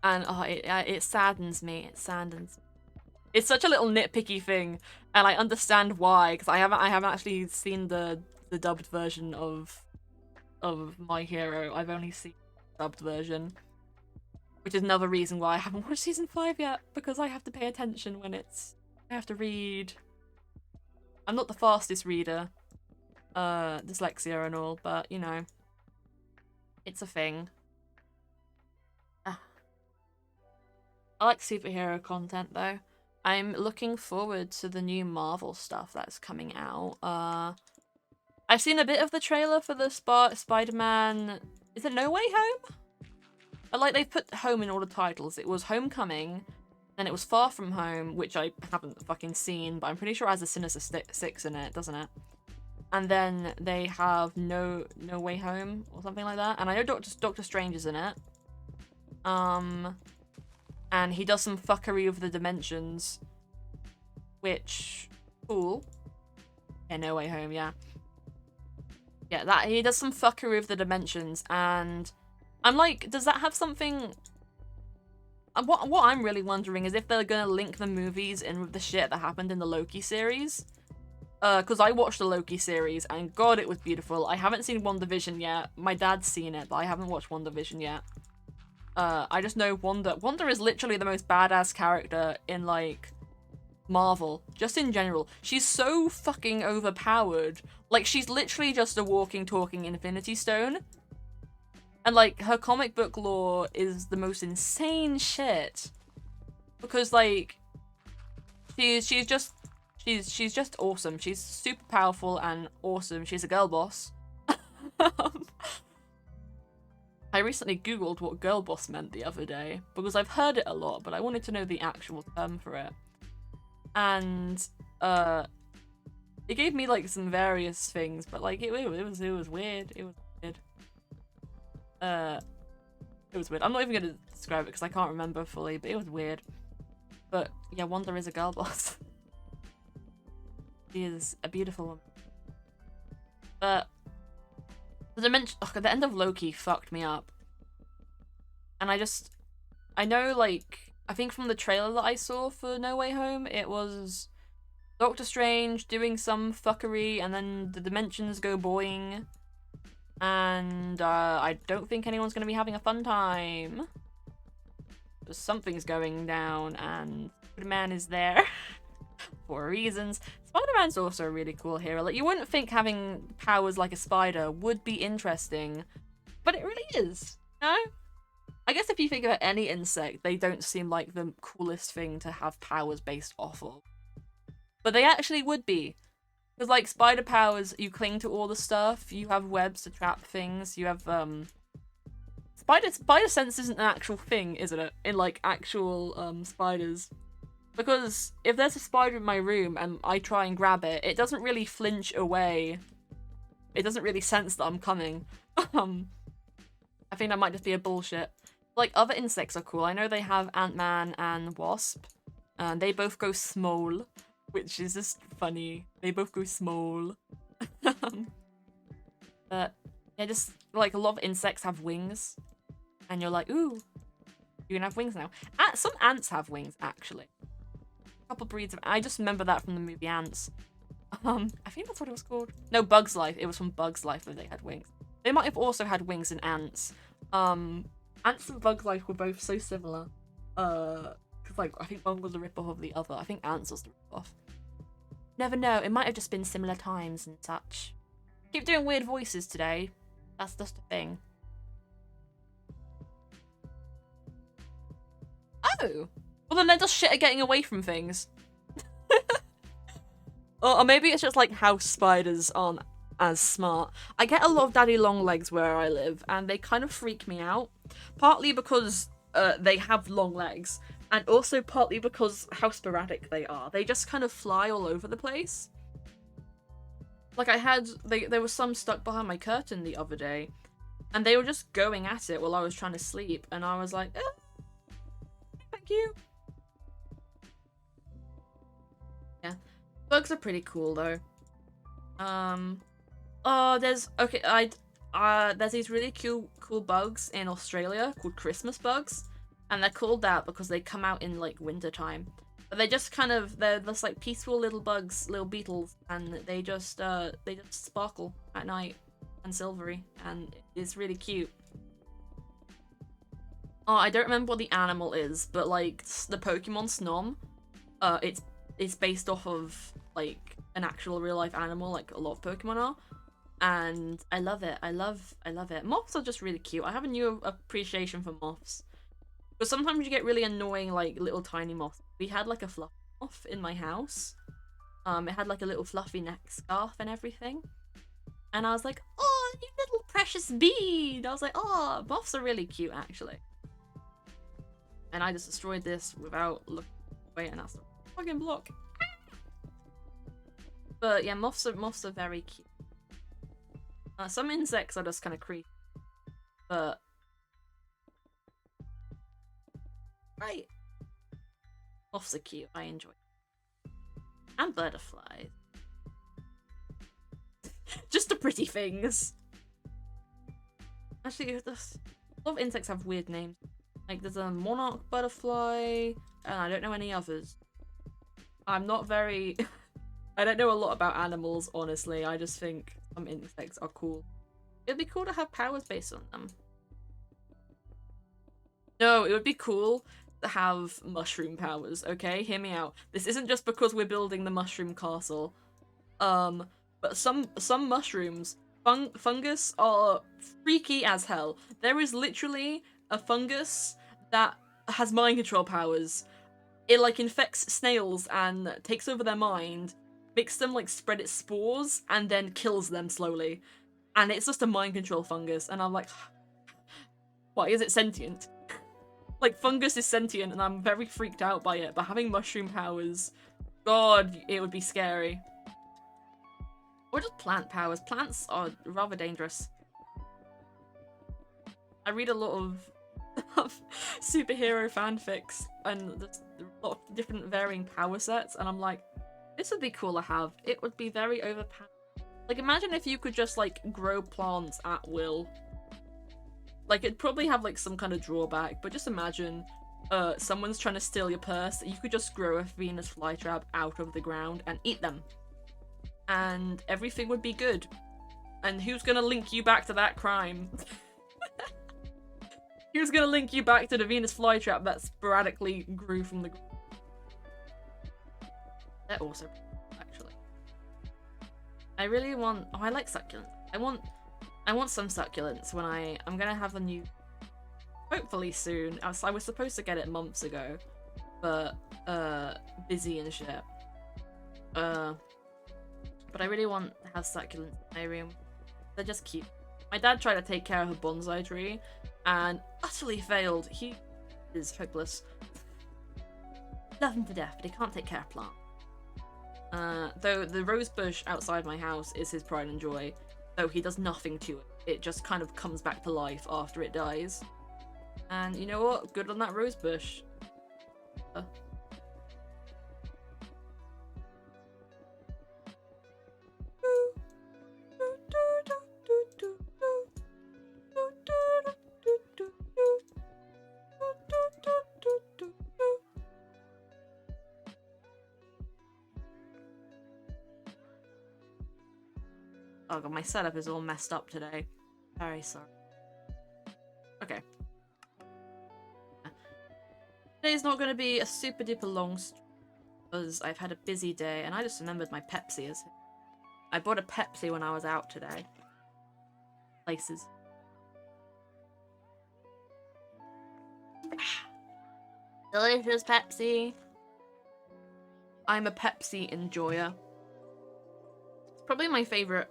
And it saddens me. It saddens me. It's such a little nitpicky thing, and I understand why, because I haven't actually seen the dubbed version of My Hero. I've only seen the dubbed version, which is another reason why I haven't watched season 5 yet, because I have to pay attention when I have to read. I'm not the fastest reader, dyslexia and all, but you know, it's a thing. I like superhero content though. I'm looking forward to the new Marvel stuff that's coming out. I've seen a bit of the trailer for the Spider-Man. Is it No Way Home? Like, they've put home in all the titles. It was Homecoming, Then it was Far From Home, which I haven't fucking seen, but I'm pretty sure it has a Sinister Six in it, doesn't it? And then they have No Way Home or something like that. And I know Doctor Strange is in it. And he does some fuckery with the dimensions, which cool. Yeah, No Way Home, yeah. Yeah, that he does some fuckery with the dimensions, and I'm like, does that have something? What I'm really wondering is if they're gonna link the movies in with the shit that happened in the Loki series. Because I watched the Loki series, and God, it was beautiful. I haven't seen WandaVision yet. My dad's seen it, but I haven't watched WandaVision yet. I just know Wanda is literally the most badass character in, like, Marvel. Just in general. She's so fucking overpowered. Like, she's literally just a walking, talking Infinity Stone. And, like, her comic book lore is the most insane shit. Because, like, she's just awesome. She's super powerful and awesome. She's a girl boss. I recently googled what girl boss meant the other day, because I've heard it a lot, but I wanted to know the actual term for it. And, it gave me, like, some various things, but, like, it was weird. It was weird. It was weird. I'm not even gonna describe it, because I can't remember fully, but it was weird. But, yeah, Wanda is a girl boss. She is a beautiful woman. But the dimension, the end of Loki fucked me up. And I know, like, I think from the trailer that I saw for No Way Home, it was Doctor Strange doing some fuckery, and then the dimensions go boing. And I don't think anyone's gonna be having a fun time. Something's going down, and Spider-Man is there for reasons. Spider-Man's also a really cool hero. Like, you wouldn't think having powers like a spider would be interesting, but it really is, you know? I guess if you think about any insect, they don't seem like the coolest thing to have powers based off of. But they actually would be. Because, like, spider powers, you cling to all the stuff, you have webs to trap things, you have, Spider sense isn't an actual thing, isn't it? In, like, actual, spiders. Because if there's a spider in my room and I try and grab it, it doesn't really flinch away. It doesn't really sense that I'm coming. I think that might just be a bullshit. Like, other insects are cool. I know they have Ant-Man and Wasp. And they both go small, which is just funny. They both go small. But, yeah, just, like, a lot of insects have wings. And you're like, ooh, you can have wings now. Some ants have wings, actually. Couple breeds of, I just remember that from the movie Ants. I think that's what it was called. No, Bug's Life. It was from Bug's Life that they had wings. They might have also had wings in Ants. Ants and Bug's Life were both so similar. Cause, like, I think one was a rip-off of the other. I think Ants was the rip-off. Never know. It might have just been similar times and such. Keep doing weird voices today. That's just a thing. Oh. Well, then they're just shit at getting away from things. Or maybe it's just like house spiders aren't as smart. I get a lot of daddy long legs where I live, and they kind of freak me out. Partly because they have long legs, and also partly because how sporadic they are. They just kind of fly all over the place. Like, there was some stuck behind my curtain the other day, and they were just going at it while I was trying to sleep, and I was like, thank you. Yeah. Bugs are pretty cool, though. Oh, there's these really cool bugs in Australia called Christmas bugs, and they're called that because they come out in, like, winter time. But they're just like peaceful little bugs, little beetles, and they just sparkle at night and silvery, and it's really cute. Oh, I don't remember what the animal is, but, like, the Pokemon Snom, it's based off of, like, an actual real-life animal, like a lot of Pokemon are. And I love it. I love it. Moths are just really cute. I have a new appreciation for moths. But sometimes you get really annoying, like, little tiny moths. We had, like, a fluffy moth in my house. It had, like, a little fluffy neck scarf and everything. And I was like, oh, you little precious bead! I was like, oh, moths are really cute, actually. And I just destroyed this without looking away, and that's a fucking block. But yeah, moths are very cute. Some insects are just kind of creepy, but right, moths are cute. I enjoy them. And butterflies, just the pretty things. Actually, a lot of insects have weird names. Like there's a monarch butterfly, and I don't know any others. I'm not very. I don't know a lot about animals, honestly. I just think some insects are cool. It'd be cool to have powers based on them. No, it would be cool to have mushroom powers, okay? Hear me out. This isn't just because we're building the mushroom castle. But some mushrooms, fungus are freaky as hell. There is literally a fungus that has mind control powers. It like infects snails and takes over their mind, makes them like spread its spores, and then kills them slowly. And it's just a mind control fungus, and I'm like, why is it sentient? Like, fungus is sentient, and I'm very freaked out by it, but having mushroom powers, god, it would be scary. Or just plant powers. Plants are rather dangerous. I read a lot of superhero fanfics, and there's a lot of different varying power sets, and I'm like, this would be cool to have. It would be very overpowered. Like, imagine if you could just, like, grow plants at will. Like, it'd probably have, like, some kind of drawback, but just imagine someone's trying to steal your purse. You could just grow a Venus flytrap out of the ground and eat them. And everything would be good. And who's gonna link you back to that crime? Who's gonna link you back to the Venus flytrap that sporadically grew from the ground? They're also actually. I really want. Oh, I like succulents. I want some succulents when I'm gonna have a new. Hopefully soon. I was supposed to get it months ago, but busy and shit. But I really want to have succulents in my room. They're just cute. My dad tried to take care of a bonsai tree and utterly failed. He is hopeless. Love him to death, but he can't take care of plants. Though the rose bush outside my house is his pride and joy, though he does nothing to it. It just kind of comes back to life after it dies. And you know what? Good on that rose bush. Oh god, my setup is all messed up today. Very sorry. Okay. Today's not going to be a super duper long stream because I've had a busy day and I just remembered my Pepsi is here. I bought a Pepsi when I was out today. Places. Delicious Pepsi. I'm a Pepsi enjoyer. It's probably my favorite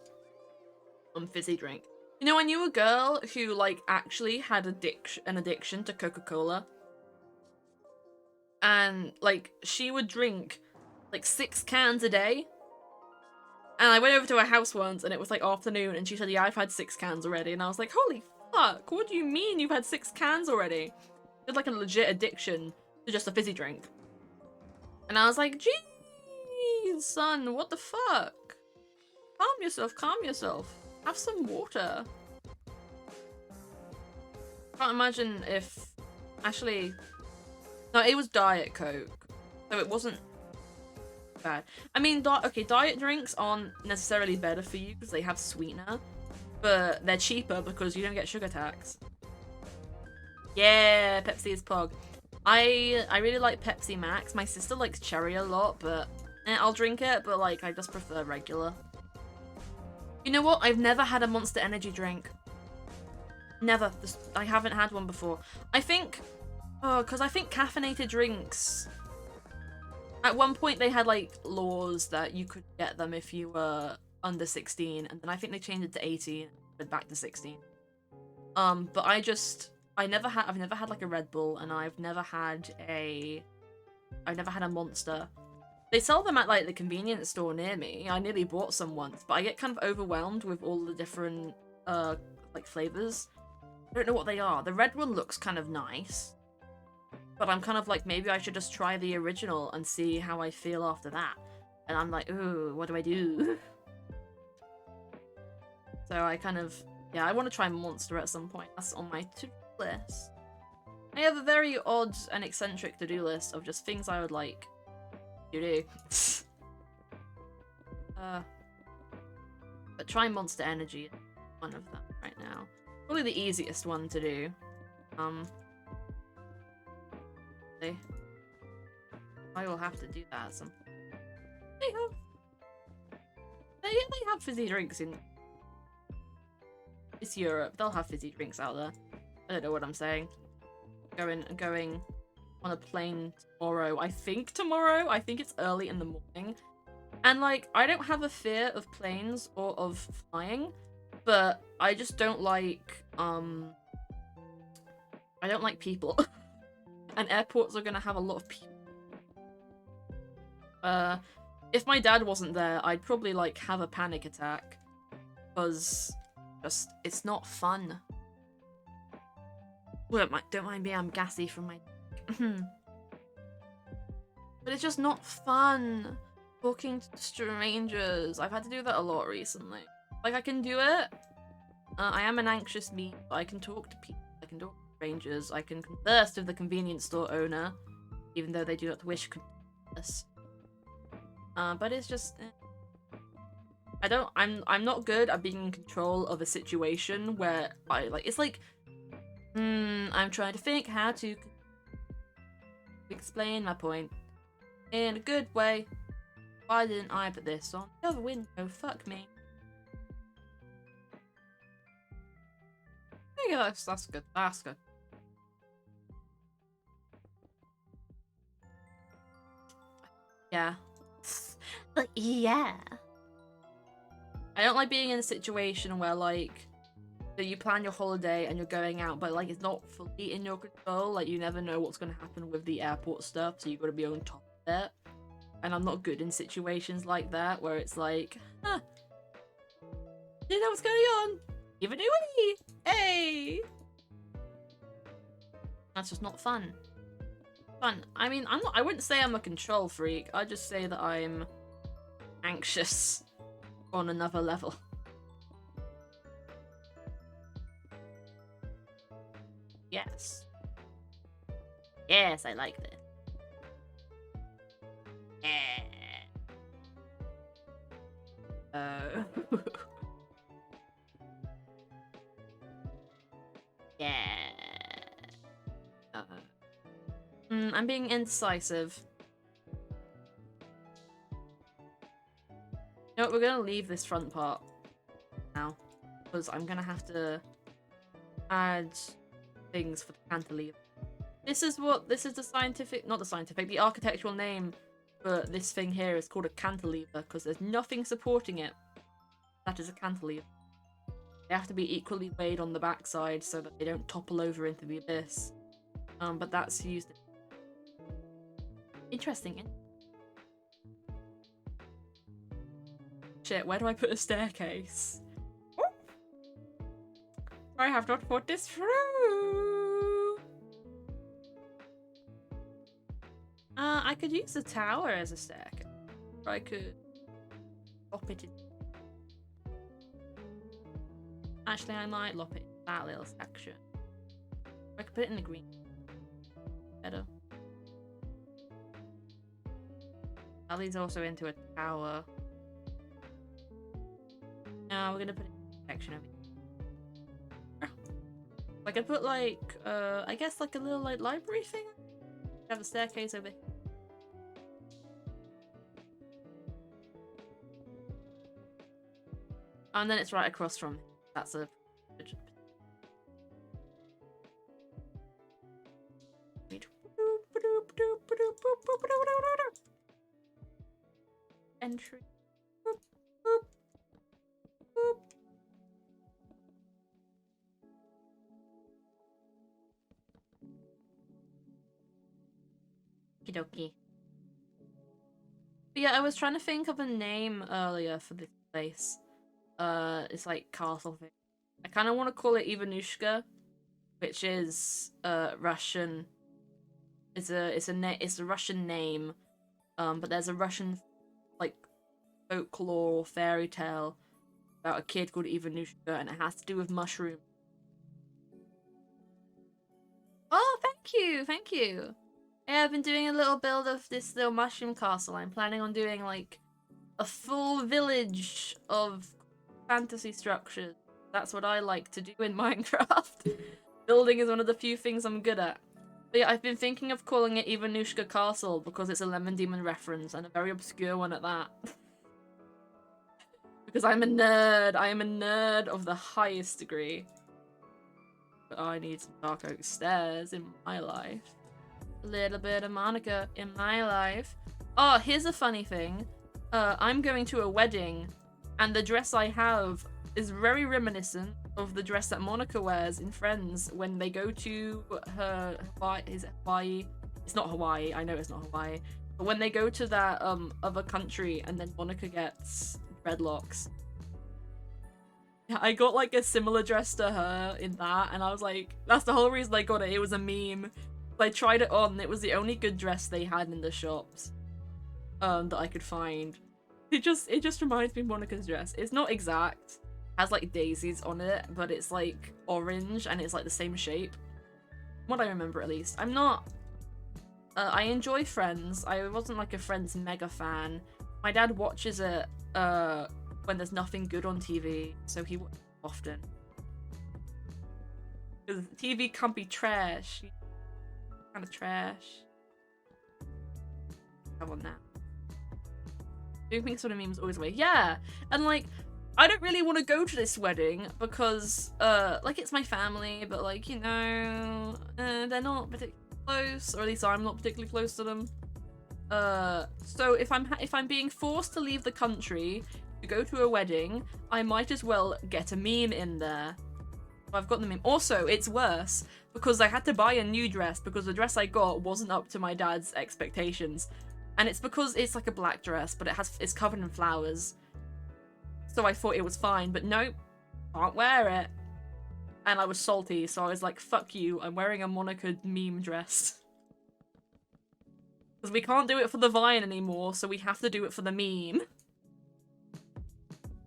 fizzy drink. You know, I knew a girl who like actually had an addiction to Coca-Cola. And like she would drink like 6 cans a day. And I went over to her house once and it was like afternoon and she said, yeah, I've had 6 cans already. And I was like, holy fuck, what do you mean you've had 6 cans already? It's like a legit addiction to just a fizzy drink. And I was like, geez, son, what the fuck? Calm yourself, calm yourself. Have some water. Can't imagine if... Actually... No, it was Diet Coke. So it wasn't bad. I mean, okay, diet drinks aren't necessarily better for you because they have sweetener. But they're cheaper because you don't get sugar tax. Yeah, Pepsi is pog. I really like Pepsi Max. My sister likes cherry a lot, but I'll drink it, but like I just prefer regular. You know what? I've never had a Monster Energy drink. Never. I haven't had one before. I think... Oh, because I think caffeinated drinks... At one point they had like laws that you could get them if you were under 16, and then I think they changed it to 18 and back to 16. But I I've never had like a Red Bull, and I've never had a Monster. They sell them at like the convenience store near me. I nearly bought some once, but I get kind of overwhelmed with all the different like flavors. I don't know what they are. The red one looks kind of nice, but I'm kind of like, maybe I should just try the original and see how I feel after that. And I'm like, ooh, what do I do? So I kind of, yeah, I want to try Monster at some point. That's on my to-do list. I have a very odd and eccentric to-do list of just things I would like to do. But try Monster Energy is one of them right now. Probably the easiest one to do. I will have to do that at some point. They have fizzy drinks in... It's Europe. They'll have fizzy drinks out there. I don't know what I'm saying. Going on a plane tomorrow. I think it's early in the morning. And, like, I don't have a fear of planes or of flying, but I just don't like, I don't like people. And airports are gonna have a lot of people. If my dad wasn't there, I'd probably, like, have a panic attack. Because, just, it's not fun. Well, don't mind me, I'm gassy from my... But it's just not fun. Talking to strangers. I've had to do that a lot recently. Like, I can do it. I am an anxious me, but I can talk to people. I can talk to strangers. I can converse with the convenience store owner, even though they do not wish to converse. But it's just... I'm not good at being in control of a situation where it's like... I'm trying to think how to explain my point in a good way. Why didn't I put this on the other window? Fuck me. Yeah, that's good. That's good. Yeah. But yeah. I don't like being in a situation where, like, that you plan your holiday and you're going out, but, like, it's not fully in your control. Like, you never know what's going to happen with the airport stuff, so you've got to be on top of it. And I'm not good in situations like that, where it's like, huh, you know what's going on? Give a new way! Hey! That's just not fun. Fun. I mean, I wouldn't say I'm a control freak. I'd just say that I'm anxious on another level. Yes. Yes, I like this. Yeah. Yeah. I'm being indecisive. You know what, we're gonna leave this front part now, because I'm gonna have to add things for the cantilever. This is the scientific, not the scientific, the architectural name for this thing here is called a cantilever, because there's nothing supporting it. That is a cantilever. They have to be equally weighed on the backside so that they don't topple over into the abyss. But that's used. Interesting. Shit, where do I put a staircase? Oh! I have not thought this through. I could use the tower as a staircase. Or I could lop it in. Actually, I might lop it in that little section. I could put it in the green. Better. That leads also into a tower. Now we're gonna put it in a section over here. I could put like, I guess like a little like library thing. Have a staircase over here. And then it's right across from. That's a. Entry. Boop, boop, boop. Okie dokie. But yeah, I was trying to think of a name earlier for this place. It's like castle thing. I kind of want to call it Ivanushka, which is Russian. It's a Russian name. But there's a Russian like folklore or fairy tale about a kid called Ivanushka, and it has to do with mushrooms. Oh, thank you, thank you. Yeah, I've been doing a little build of this little mushroom castle. I'm planning on doing like a full village of fantasy structures. That's what I like to do in Minecraft. Building is one of the few things I'm good at. But yeah, I've been thinking of calling it Ivanushka Castle because it's a Lemon Demon reference, and a very obscure one at that. Because I'm a nerd. I am a nerd of the highest degree. But I need some dark oak stairs in my life. A little bit of Monica in my life. Oh, here's a funny thing. I'm going to a wedding, and the dress I have is very reminiscent of the dress that Monica wears in Friends when they go to her Hawaii. Is it Hawaii? It's not Hawaii. I know it's not Hawaii. But when they go to that other country, and then Monica gets dreadlocks. Yeah, I got like a similar dress to her in that, and I was like, that's the whole reason I got it. It was a meme. I tried it on. It was the only good dress they had in the shops that I could find. It just reminds me of Monica's dress. It's not exact. It has like daisies on it, but it's like orange and it's like the same shape. What I remember, at least. I'm not. I enjoy Friends. I wasn't like a Friends mega fan. My dad watches it when there's nothing good on TV, so he watches it often. Because TV can't be trash. Kind of trash. Come on now. Doing things sort of memes always away. Yeah, and like, I don't really want to go to this wedding because, like, it's my family, but like, you know, they're not particularly close, or at least I'm not particularly close to them. So if I'm being forced to leave the country to go to a wedding, I might as well get a meme in there. I've got the meme. Also, it's worse because I had to buy a new dress because the dress I got wasn't up to my dad's expectations. And it's because it's like a black dress, but it's covered in flowers. So I thought it was fine, but nope, can't wear it. And I was salty, so I was like, fuck you, I'm wearing a Monica meme dress. Because we can't do it for the Vine anymore, so we have to do it for the meme.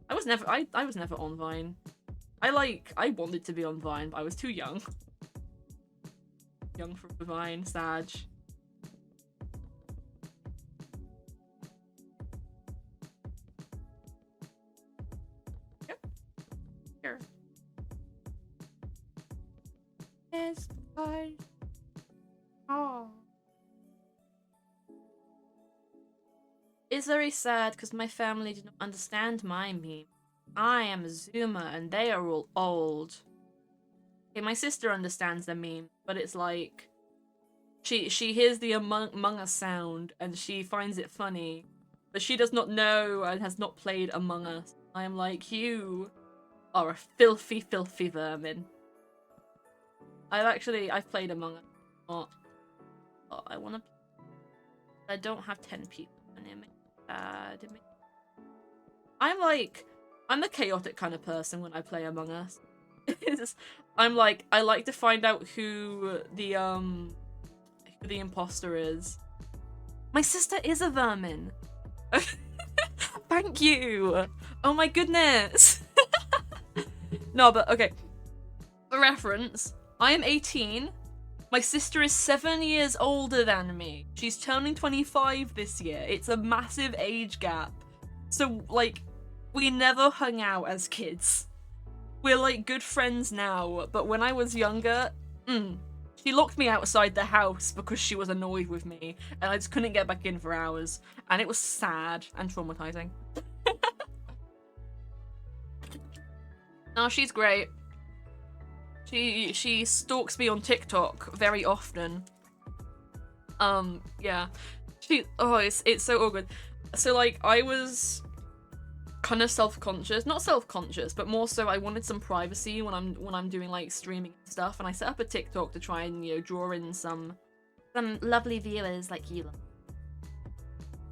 I was never on Vine. I wanted to be on Vine, but I was too young. Young for the Vine, Sag. Yep. Here. It's fine. Oh. It's very sad because my family didn't understand my meme. I am a Zoomer and they are all old. Okay, my sister understands the meme, but it's like she hears the Among Us sound and she finds it funny, but she does not know and has not played Among Us. I am like, you are a filthy, filthy vermin. I've played Among Us. Oh, I want to. I don't have 10 people in it. I'm the chaotic kind of person when I play Among Us. I'm like, I like to find out who the imposter is. My sister is a vermin. Thank you. Oh my goodness. No, but okay. For reference, I am 18. My sister is 7 years older than me. She's turning 25 this year. It's a massive age gap. So, like, we never hung out as kids. We're, like, good friends now, but when I was younger, she locked me outside the house because she was annoyed with me, and I just couldn't get back in for hours. And it was sad and traumatizing. No, she's great. She stalks me on TikTok very often. Yeah. It's so awkward. So like I was kind of self-conscious, not self-conscious, but more so I wanted some privacy when I'm doing like streaming stuff, and I set up a TikTok to try and, you know, draw in some Some lovely viewers like you.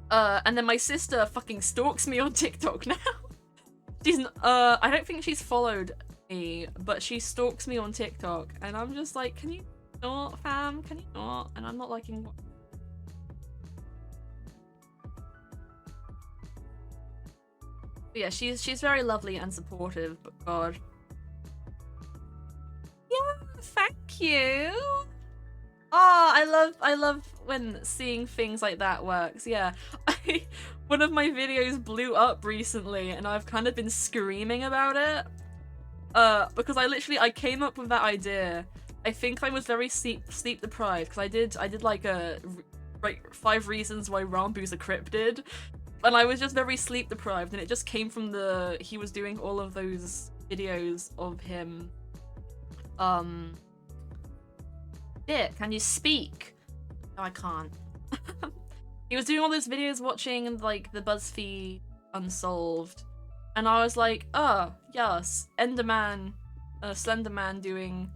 And then my sister fucking stalks me on TikTok now. I don't think she's followed me, but she stalks me on TikTok, and I'm just like, can you not, fam? Can you not? And I'm not liking what. But yeah, she's very lovely and supportive, but God. Yeah, thank you. Oh, I love when seeing things like that works. Yeah, one of my videos blew up recently, and I've kind of been screaming about it. Because I came up with that idea. I think I was very sleep deprived because I did like like 5 reasons why Rambu's a cryptid, and I was just very sleep deprived, and it just came from he was doing all of those videos of him. Can you speak? No, I can't. He was doing all those videos watching like the BuzzFeed Unsolved, and I was like, oh yes, Enderman, Slenderman doing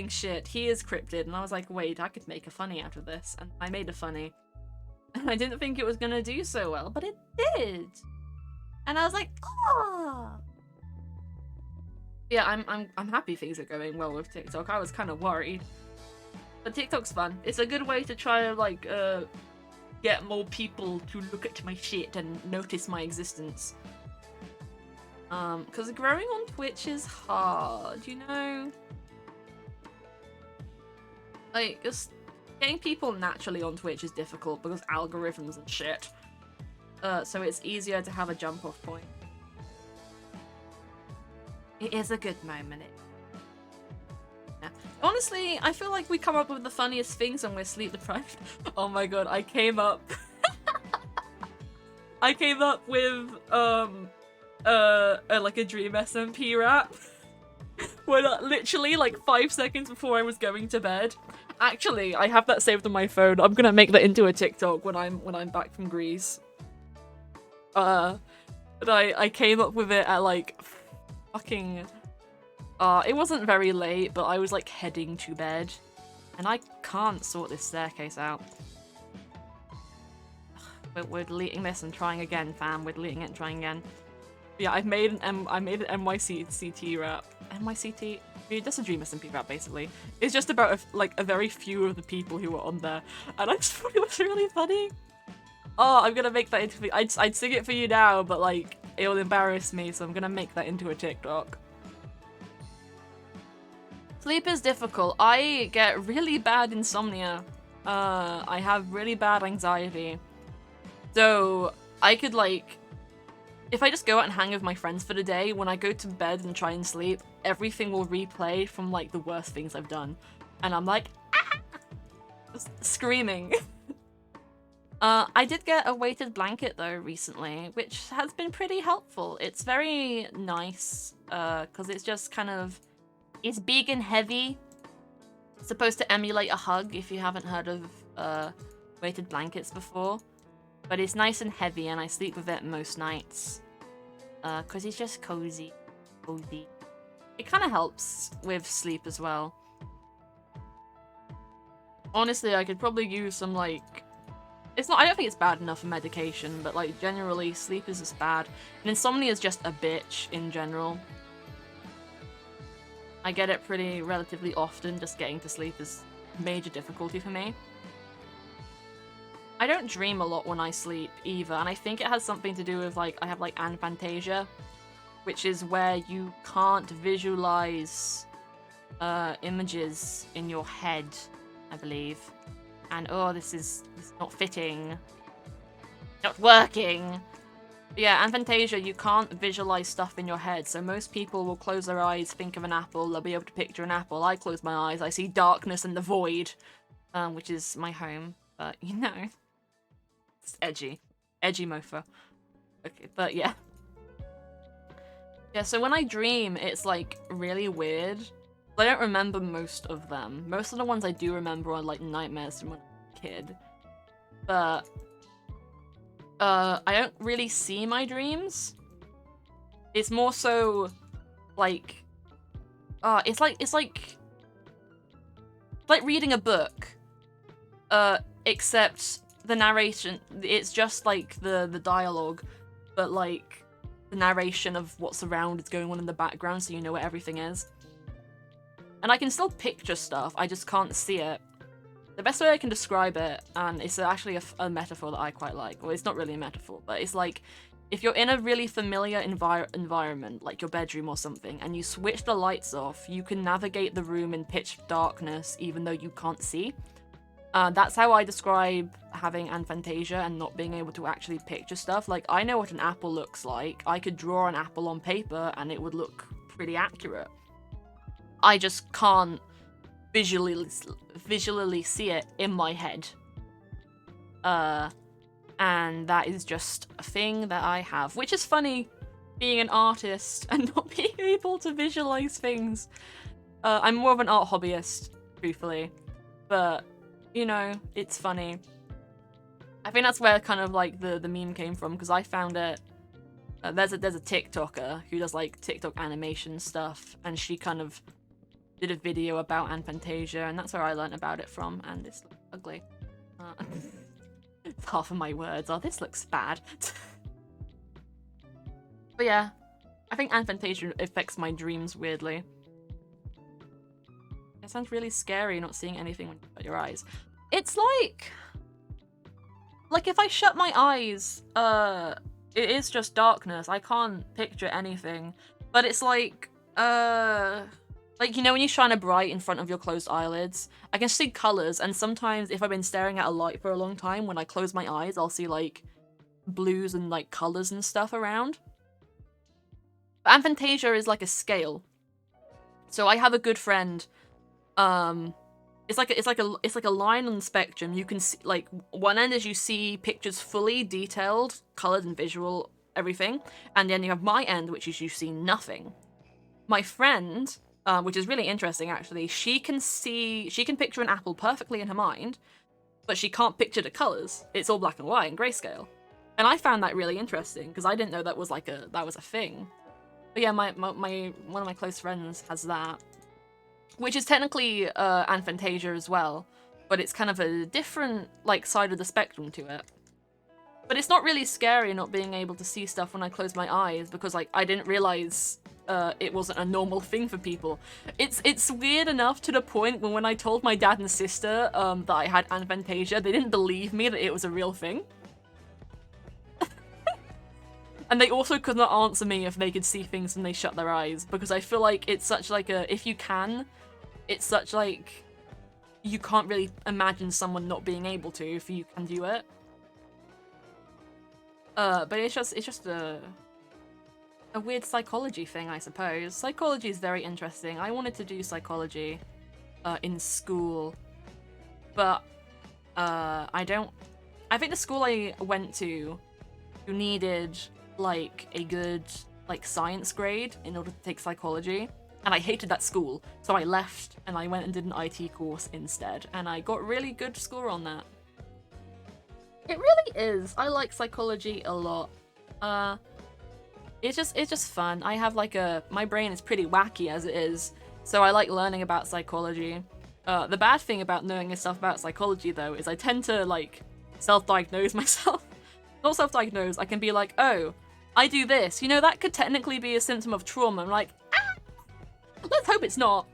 shit. He is cryptid, and I was like, wait, I could make a funny out of this, and I made a funny, and I didn't think it was gonna do so well, but it did, and I was like, oh. Yeah, I'm happy things are going well with TikTok. I was kind of worried. But TikTok's fun. It's a good way to try to, like, get more people to look at my shit and notice my existence. Because growing on Twitch is hard, you know? Like, just getting people naturally on Twitch is difficult because algorithms and shit. So it's easier to have a jump-off point. It is a good moment. Honestly, I feel like we come up with the funniest things when we're sleep deprived. Oh my god, I came up with like a Dream SMP rap. When literally like 5 seconds before I was going to bed. Actually, I have that saved on my phone. I'm gonna make that into a TikTok when I'm back from Greece. But I came up with it at like fucking it wasn't very late, but I was like heading to bed, and I can't sort this staircase out. We're deleting this and trying again, fam. We're deleting it and trying again. But yeah, I made an NYCT rap. NYCT? Just a Dream SMP rap, basically. It's just about a very few of the people who were on there, and I just thought it was really funny. Oh, I'm gonna make that into. I'd sing it for you now, but like it'll embarrass me, so I'm gonna make that into a TikTok. Sleep is difficult. I get really bad insomnia. I have really bad anxiety. So I could like, if I just go out and hang with my friends for the day, when I go to bed and try and sleep, everything will replay from like the worst things I've done. And I'm like, ah! Just screaming. I did get a weighted blanket though recently, which has been pretty helpful. It's very nice, because it's just kind of, it's big and heavy. It's supposed to emulate a hug if you haven't heard of weighted blankets before. But it's nice and heavy, and I sleep with it most nights. Because it's just cozy. Cozy. It kind of helps with sleep as well. Honestly, I could probably use some, like... I don't think it's bad enough for medication, but, like, generally, sleep is just bad. And insomnia is just a bitch in general. I get it relatively often. Just getting to sleep is major difficulty for me. I don't dream a lot when I sleep either, and I think it has something to do with like I have like aphantasia, which is where you can't visualize images in your head, I believe. And oh, this is not fitting, not working. Yeah, aphantasia, you can't visualize stuff in your head, so most people will close their eyes, think of an apple, they'll be able to picture an apple. I close my eyes, I see darkness and the void, which is my home, but you know, it's edgy mofo. Okay, but yeah. Yeah, so when I dream, it's like really weird. I don't remember most of them. Most of the ones I do remember are like nightmares from when I was a kid. But I don't really see my dreams. It's more so like it's like reading a book. Except the narration, it's just like the dialogue, but like the narration of what's around is going on in the background, so you know where everything is. And I can still picture stuff, I just can't see it. The best way I can describe it, and it's actually a metaphor that I quite like, well, it's not really a metaphor, but it's like, if you're in a really familiar environment, like your bedroom or something, and you switch the lights off, you can navigate the room in pitch darkness even though you can't see. That's how I describe having aphantasia and not being able to actually picture stuff. Like, I know what an apple looks like. I could draw an apple on paper and it would look pretty accurate. I just can't visually see it in my head. And that is just a thing that I have, which is funny, being an artist and not being able to visualize things. I'm more of an art hobbyist, truthfully, but you know, it's funny. I think that's where kind of like the meme came from, because I found it. There's a TikToker who does like TikTok animation stuff, and she kind of did a video about aphantasia, and that's where I learned about it from. And it's ugly. It's half of my words. Oh, this looks bad. But yeah, I think aphantasia affects my dreams weirdly. It sounds really scary not seeing anything when you shut your eyes. It's like if I shut my eyes, it is just darkness. I can't picture anything. But it's like you know when you shine a bright in front of your closed eyelids? I can see colours, and sometimes if I've been staring at a light for a long time, when I close my eyes, I'll see like blues and like colours and stuff around. But aphantasia is like a scale. So I have a good friend. It's like a line on the spectrum. You can see, like, one end is you see pictures fully detailed, colored and visual, everything, and then you have my end, which is you see nothing. My friend, which is really interesting actually, she can picture an apple perfectly in her mind, but she can't picture the colors. It's all black and white and grayscale, and I found that really interesting because I didn't know that was a thing. But yeah, one of my close friends has that. Which is technically aphantasia as well, but it's kind of a different like side of the spectrum to it. But it's not really scary not being able to see stuff when I close my eyes, because like I didn't realize it wasn't a normal thing for people. It's weird enough to the point when I told my dad and sister that I had aphantasia, they didn't believe me that it was a real thing. And they also could not answer me if they could see things when they shut their eyes, because I feel like it's such like it's such like, you can't really imagine someone not being able to if you can do it. But it's just a weird psychology thing, I suppose. Psychology is very interesting. I wanted to do psychology in school, but I think the school I went to, you needed like a good like science grade in order to take psychology, and I hated that school, so I left and I went and did an IT course instead, and I got really good score on that. It really is. I like psychology a lot. It's just fun. I have like my brain is pretty wacky as it is, so I like learning about psychology. The bad thing about knowing stuff about psychology though is I tend to like self-diagnose myself. Not self-diagnose, I can be like, oh, I do this. You know, that could technically be a symptom of trauma. I'm like, ah! Let's hope it's not.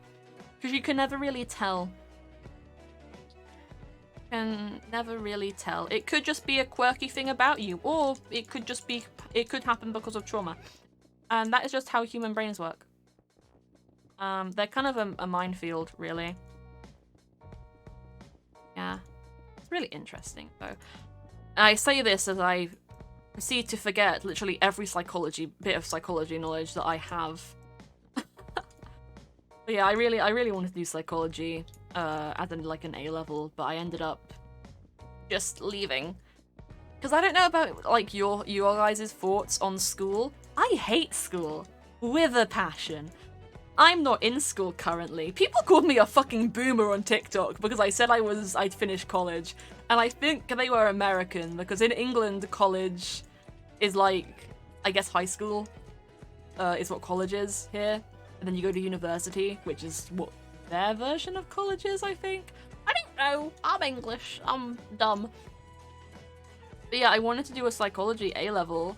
Because you can never really tell. Can never really tell. It could just be a quirky thing about you, or it could just be, it could happen because of trauma. And that is just how human brains work. They're kind of a minefield, really. Yeah. It's really interesting, though. I say this as I proceed to forget literally every bit of psychology knowledge that I have. But yeah, I really wanted to do psychology as in like an A-level, but I ended up just leaving. Because I don't know about like your guys' thoughts on school. I hate school with a passion. I'm not in school currently. People called me a fucking boomer on TikTok because I said I'd finished college. And I think they were American, because in England, college is like, I guess high school is what college is here. And then you go to university, which is what their version of college is, I think. know. I'm English. I'm dumb. But yeah, I wanted to do a psychology A-level,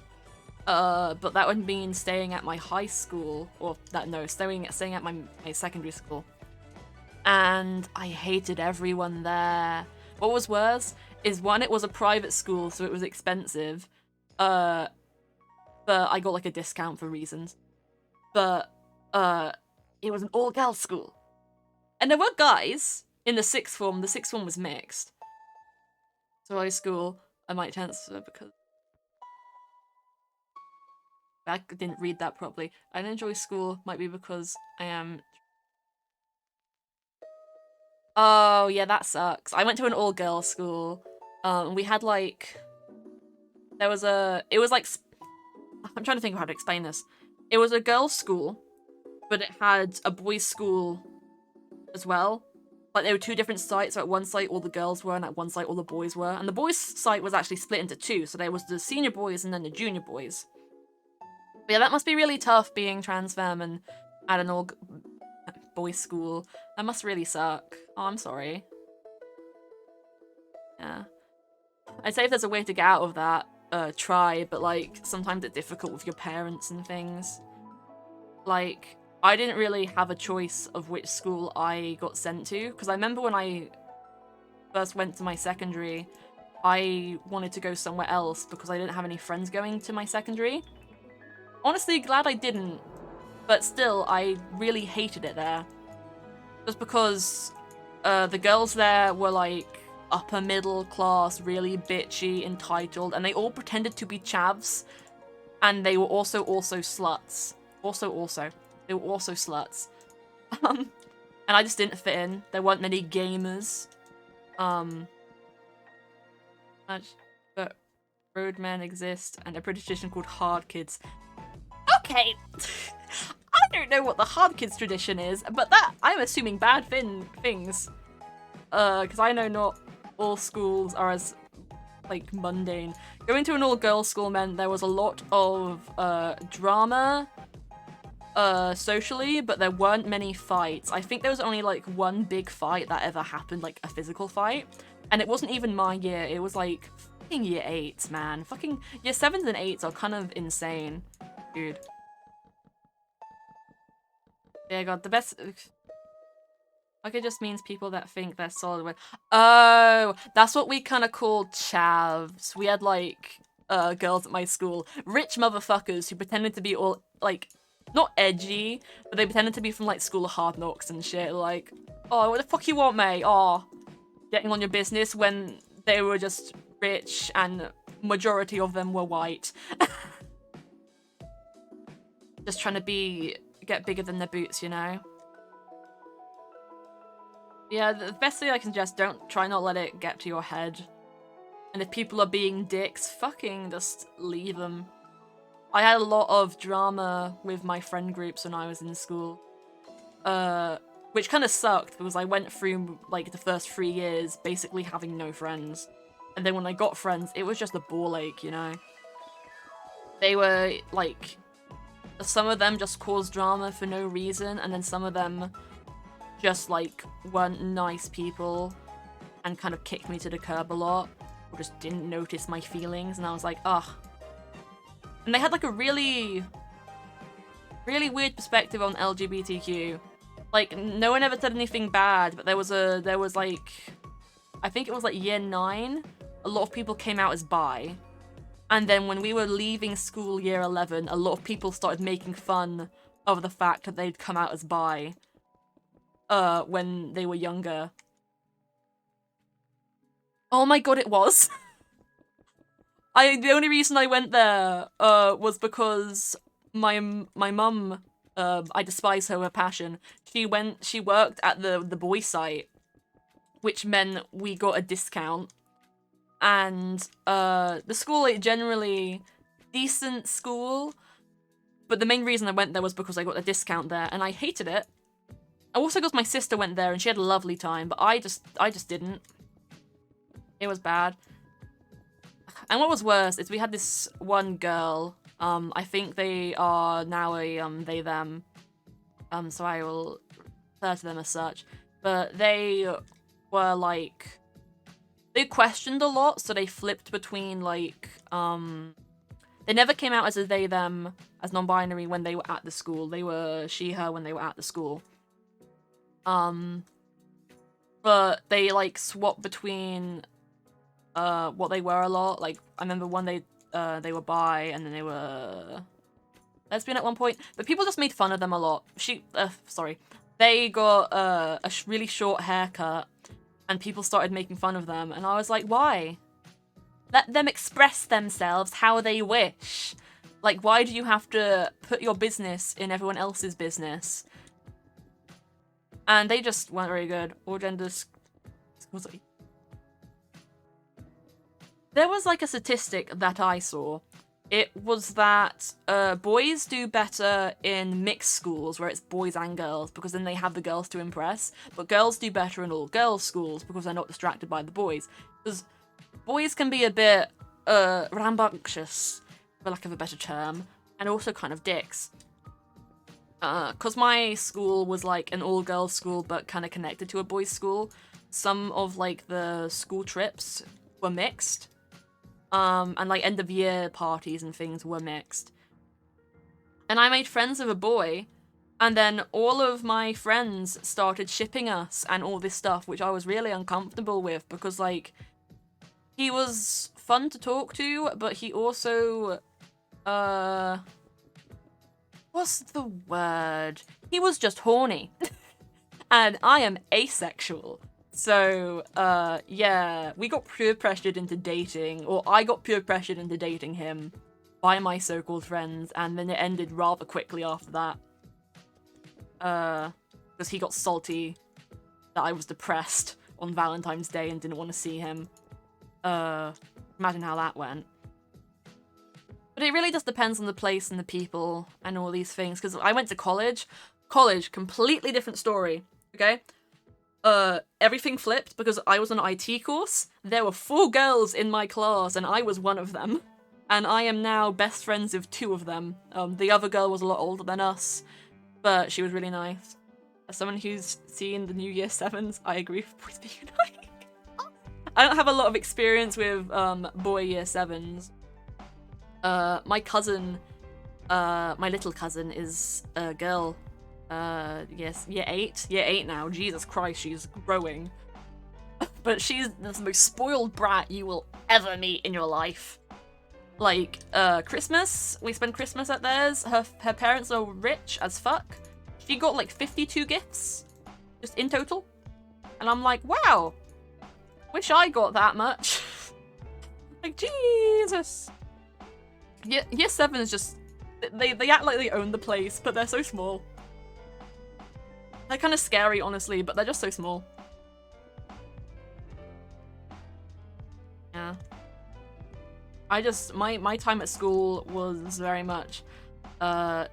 but that would mean staying at my high school, or staying at my secondary school. And I hated everyone there. What was worse is, one, it was a private school, so it was expensive, but I got like a discount for reasons. But it was an all-girls school. And there were guys in the sixth form. The sixth form was mixed. So high school, I might transfer because I didn't read that properly. I didn't enjoy school, might be because I am... Oh, yeah, that sucks. I went to an all-girls school. We had, like... There was a... It was, like... I'm trying to think of how to explain this. It was a girls' school, but it had a boys' school as well. Like, there were two different sites, so at one site all the girls were, and at one site all the boys were. And the boys' site was actually split into two, so there was the senior boys and then the junior boys. But yeah, that must be really tough being trans femme and at an all boys' school. That must really suck. Oh, I'm sorry. Yeah. I'd say if there's a way to get out of that, try, but like, sometimes it's difficult with your parents and things. Like, I didn't really have a choice of which school I got sent to, because I remember when I first went to my secondary, I wanted to go somewhere else because I didn't have any friends going to my secondary. Honestly, glad I didn't, but still, I really hated it there. Just because the girls there were like upper middle class, really bitchy, entitled, and they all pretended to be chavs, and they were also sluts. They were also sluts. And I just didn't fit in. There weren't many gamers. But roadmen exist, and a British tradition called hard kids. Okay! I don't know what the hard kids tradition is, but that, I'm assuming bad things. Because I know not all schools are as, like, mundane. Going to an all-girls school meant there was a lot of, drama, socially, but there weren't many fights. I think there was only, like, one big fight that ever happened, like, a physical fight. And it wasn't even my year, it was, like, fucking year 8s, man. Fucking year 7s and 8s are kind of insane. Dude. Yeah, God, the best... Like, it just means people that think they're solid with... Oh! That's what we kind of called chavs. We had, like, girls at my school. Rich motherfuckers who pretended to be all, like... Not edgy, but they pretended to be from, like, School of Hard Knocks and shit. Like, oh, what the fuck you want, mate? Oh, getting on your business when they were just rich and majority of them were white. Just trying to get bigger than their boots, you know? Yeah, the best thing I can suggest, try not let it get to your head. And if people are being dicks, fucking just leave them. I had a lot of drama with my friend groups when I was in school. Which kind of sucked because I went through, like, the first 3 years basically having no friends. And then when I got friends, it was just a ball ache, you know? They were, like... Some of them just caused drama for no reason, and then some of them just, like, weren't nice people and kind of kicked me to the curb a lot, or just didn't notice my feelings, and I was like, ugh. And they had, like, a really weird perspective on LGBTQ. Like, no one ever said anything bad, but there was, like, I think it was, like, year 9, a lot of people came out as bi. And then when we were leaving school year 11, a lot of people started making fun of the fact that they'd come out as bi when they were younger. Oh my god, it was. The only reason I went there was because my mum, I despise her with a passion. She worked at the boy site, which meant we got a discount. And the school, like, generally decent school, but the main reason I went there was because I got a discount there, and I hated it. Also because my sister went there and she had a lovely time, but I just didn't. It was bad. And what was worse is we had this one girl, I think they are now a they them, so I will refer to them as such, but they were like, they questioned a lot, so they flipped between like, they never came out as a they, them, as non-binary when they were at the school. They were she, her when they were at the school. But they like swapped between what they were a lot. Like, I remember one they were bi, and then they were lesbian at one point. But people just made fun of them a lot. They got a really short haircut, and people started making fun of them, and I was like, why? Let them express themselves how they wish. Like, why do you have to put your business in everyone else's business? And they just weren't very good. All genders. There was like a statistic that I saw. It was that boys do better in mixed schools where it's boys and girls because then they have the girls to impress. But girls do better in all girls schools because they're not distracted by the boys. Because boys can be a bit rambunctious, for lack of a better term, and also kind of dicks. Because my school was like an all-girls school but kind of connected to a boys' school, some of like the school trips were mixed. And like end-of-year parties and things were mixed. And I made friends with a boy, and then all of my friends started shipping us and all this stuff, which I was really uncomfortable with because like, he was fun to talk to, but he also, what's the word? He was just horny. And I am asexual. So, yeah, we got peer pressured into dating, or I got peer pressured into dating him by my so-called friends, and then it ended rather quickly after that. Because he got salty that I was depressed on Valentine's Day and didn't want to see him. Imagine how that went. But it really just depends on the place and the people and all these things, because I went to college. College, completely different story, okay? Everything flipped because I was on an IT course. There were 4 girls in my class and I was one of them. And I am now best friends with 2 of them. The other girl was a lot older than us, but she was really nice. As someone who's seen the new year 7s, I agree with boys being annoying. I don't have a lot of experience with boy year 7s. My cousin, my little cousin is a girl. Yes, year 8 now. Jesus Christ, she's growing. But she's the most spoiled brat you will ever meet in your life. Like, Christmas, we spend Christmas at theirs. Her parents are rich as fuck. She got like 52 gifts, just in total. And I'm like, wow, wish I got that much. Like, Jesus. Year 7 is just, they act like they own the place, but they're so small. They're kind of scary, honestly, but they're just so small. Yeah. My time at school was very much,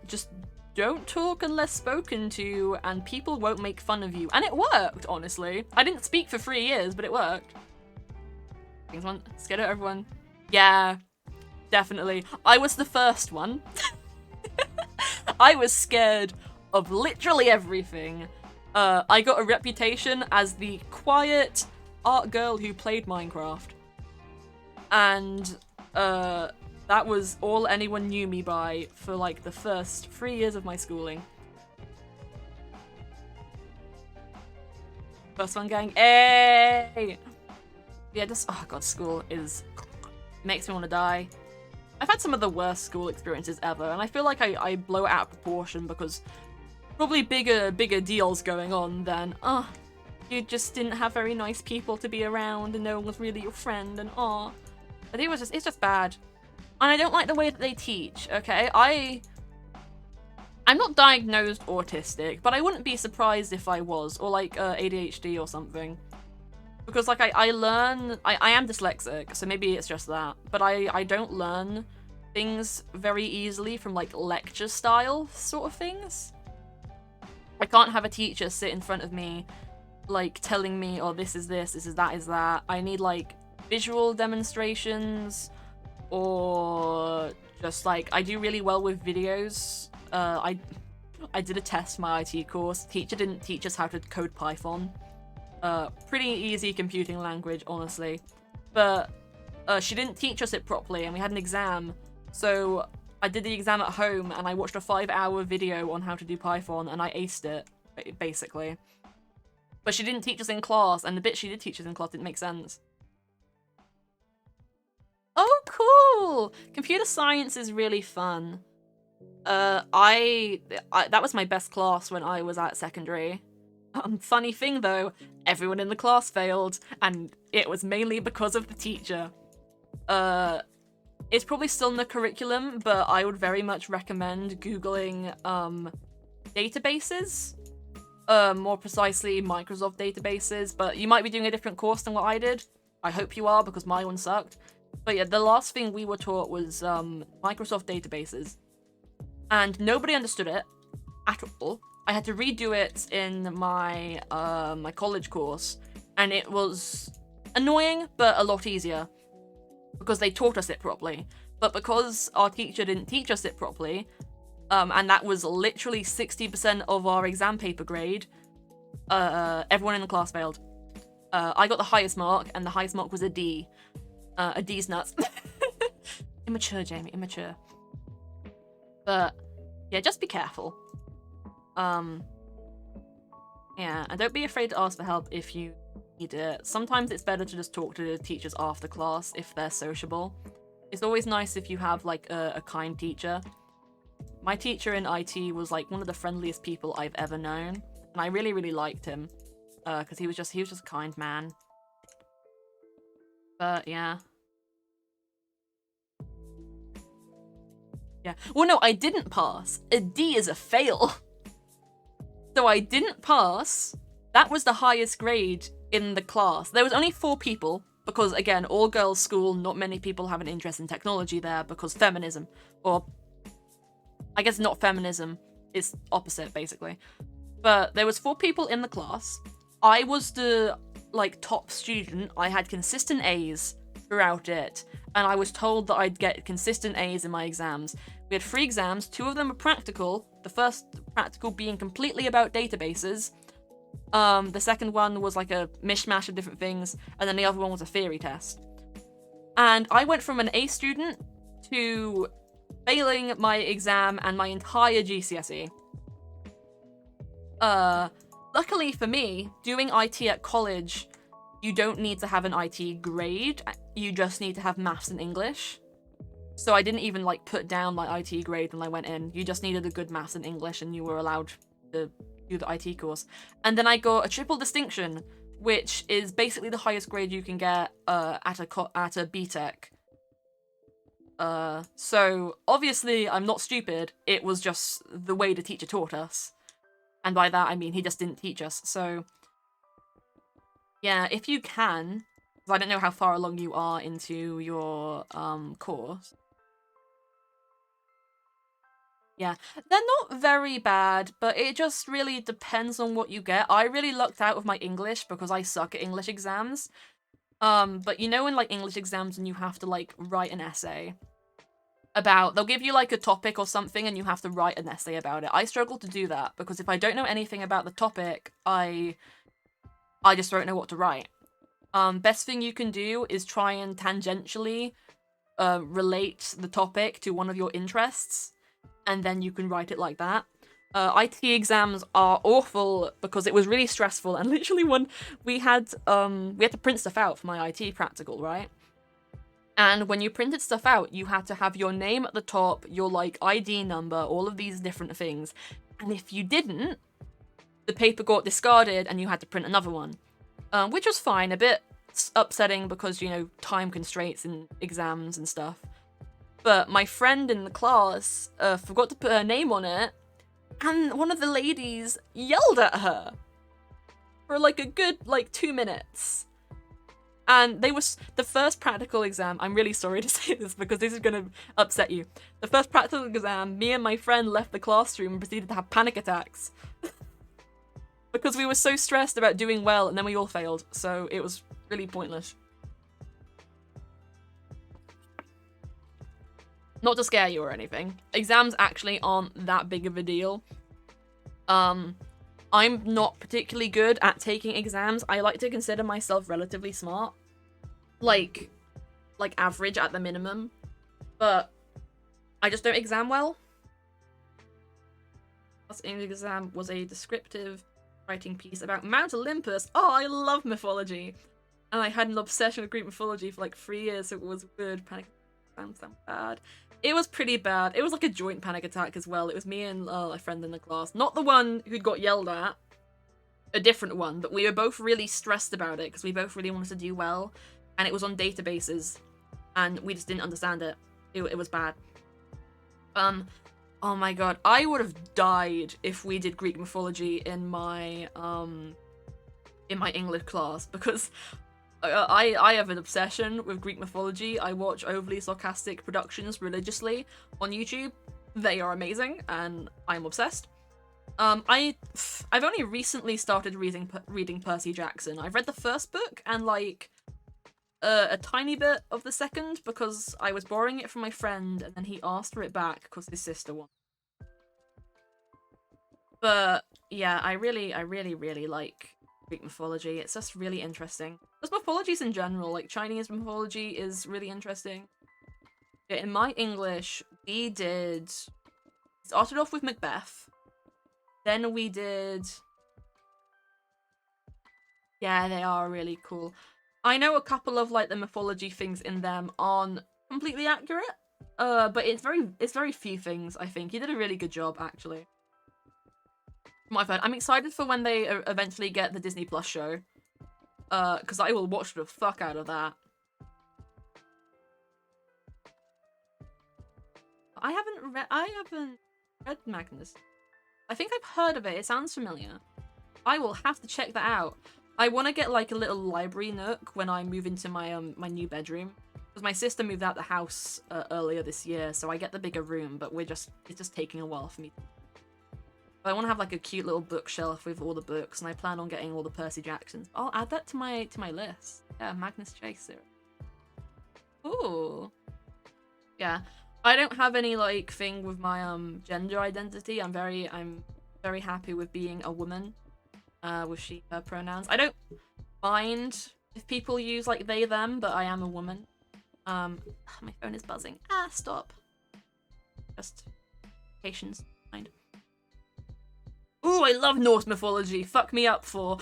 just don't talk unless spoken to, and people won't make fun of you. And it worked, honestly. I didn't speak for 3 years, but it worked. Scared of everyone. Yeah, definitely. I was the first one. I was scared of literally everything. I got a reputation as the quiet art girl who played Minecraft. And that was all anyone knew me by for like the first 3 years of my schooling. First one gang, hey! Yeah, just, oh god, school makes me want to die. I've had some of the worst school experiences ever, and I feel like I blow it out of proportion because probably bigger deals going on than, you just didn't have very nice people to be around and no one was really your friend and I think it's just bad. And I don't like the way that they teach, okay? I'm not diagnosed autistic, but I wouldn't be surprised if I was, or like ADHD or something. Because like I am dyslexic, so maybe it's just that. But I don't learn things very easily from like lecture style sort of things. I can't have a teacher sit in front of me like telling me, oh, this is this is that is that. I need like visual demonstrations, or just like, I do really well with videos. I did a test for my IT course. Teacher didn't teach us how to code Python. Pretty easy computing language, honestly. But she didn't teach us it properly, and we had an exam. So I did the exam at home, and I watched a 5-hour video on how to do Python, and I aced it, basically. But she didn't teach us in class, and the bit she did teach us in class didn't make sense. Oh, cool! Computer science is really fun. That was my best class when I was at secondary. Funny thing though, everyone in the class failed, and it was mainly because of the teacher. It's probably still in the curriculum, but I would very much recommend Googling, databases. More precisely, Microsoft databases, but you might be doing a different course than what I did. I hope you are, because my one sucked. But yeah, the last thing we were taught was, Microsoft databases. And nobody understood it at all. I had to redo it in my my college course, and it was annoying, but a lot easier because they taught us it properly. But because our teacher didn't teach us it properly, and that was literally 60% of our exam paper grade, everyone in the class failed. I got the highest mark, and the highest mark was a D. A D's nuts. Immature, Jamie, immature. But yeah, just be careful. Yeah, and don't be afraid to ask for help if you need it. Sometimes it's better to just talk to the teachers after class if they're sociable. It's always nice if you have like a kind teacher. My teacher in IT was like one of the friendliest people I've ever known, and I really, really liked him because he was just a kind man. But yeah. Yeah. Well, no, I didn't pass. A D is a fail. So I didn't pass. That was the highest grade in the class. There was only 4 people, because again, all girls school, not many people have an interest in technology there because feminism. Or, I guess not feminism, it's opposite, basically. But there was 4 people in the class. I was the, like, top student. I had consistent A's throughout it, and I was told that I'd get consistent A's in my exams. We had 3 exams, 2 of them were practical, the first practical being completely about databases. The second one was like a mishmash of different things, and then the other one was a theory test. And I went from an A student to failing my exam and my entire GCSE. Luckily for me, doing IT at college, you don't need to have an IT grade, you just need to have maths and English. So I didn't even like put down my IT grade when I went in. You just needed a good maths and English and you were allowed to do the IT course. And then I got a triple distinction, which is basically the highest grade you can get at a BTEC. So obviously I'm not stupid, it was just the way the teacher taught us. And by that I mean he just didn't teach us, so yeah, if you can, because I don't know how far along you are into your course. Yeah, they're not very bad, but it just really depends on what you get. I really lucked out with my English because I suck at English exams. But you know in like English exams and you have to like write an essay about, they'll give you like a topic or something and you have to write an essay about it. I struggle to do that because if I don't know anything about the topic, I just don't know what to write. Best thing you can do is try and tangentially relate the topic to one of your interests, and then you can write it like that. IT exams are awful because it was really stressful, and literally when we had to print stuff out for my IT practical, right? And when you printed stuff out, you had to have your name at the top, your like ID number, all of these different things. And if you didn't, the paper got discarded and you had to print another one. Which was fine, a bit upsetting because, you know, time constraints in exams and stuff. But my friend in the class forgot to put her name on it, and one of the ladies yelled at her for like a good, 2 minutes. And they was the first practical exam. I'm really sorry to say this because this is going to upset you. The first practical exam, me and my friend left the classroom and proceeded to have panic attacks. Because we were so stressed about doing well, and then we all failed. So it was really pointless. Not to scare you or anything. Exams actually aren't that big of a deal. I'm not particularly good at taking exams. I like to consider myself relatively smart. Like average at the minimum. But I just don't exam well. Last English exam was a descriptive writing piece about Mount Olympus. Oh, I love mythology. And I had an obsession with Greek mythology for like 3 years, so it was good. Panic sounds bad. It was pretty bad. It was like a joint panic attack as well. It was me and a friend in the class. Not the one who'd got yelled at. A different one. But we were both really stressed about it because we both really wanted to do well. And it was on databases. And we just didn't understand it. It was bad. Oh my god. I would have died if we did Greek mythology in my English class. Because I have an obsession with Greek mythology. I watch overly sarcastic productions religiously on YouTube. They are amazing, and I'm obsessed. I've only recently started reading Percy Jackson. I've read the first book and like a tiny bit of the second because I was borrowing it from my friend, and then he asked for it back because his sister wanted. But yeah, I really like Greek mythology. It's just really interesting. Just mythologies in general, like Chinese mythology is really interesting. Yeah, in my English, we started off with Macbeth. Then we did... Yeah, they are really cool. I know a couple of like the mythology things in them aren't completely accurate. But it's very few things, I think. You did a really good job, actually. From what I've heard. I'm excited for when they eventually get the Disney Plus show. Because I will watch the fuck out of that. I haven't read Magnus. I think I've heard of it. It sounds familiar. I will have to check that out. I want to get like a little library nook when I move into my my new bedroom. Because my sister moved out the house earlier this year, so I get the bigger room, but it's just taking a while for me. But I want to have like a cute little bookshelf with all the books, and I plan on getting all the Percy Jacksons. I'll add that to my list. Yeah, Magnus Chase series. Ooh. Yeah. I don't have any like thing with my gender identity. I'm very happy with being a woman. With she her pronouns. I don't mind if people use like they them, but I am a woman. My phone is buzzing. Stop. Just patience. Mind. Ooh, I love Norse mythology. Fuck me up for.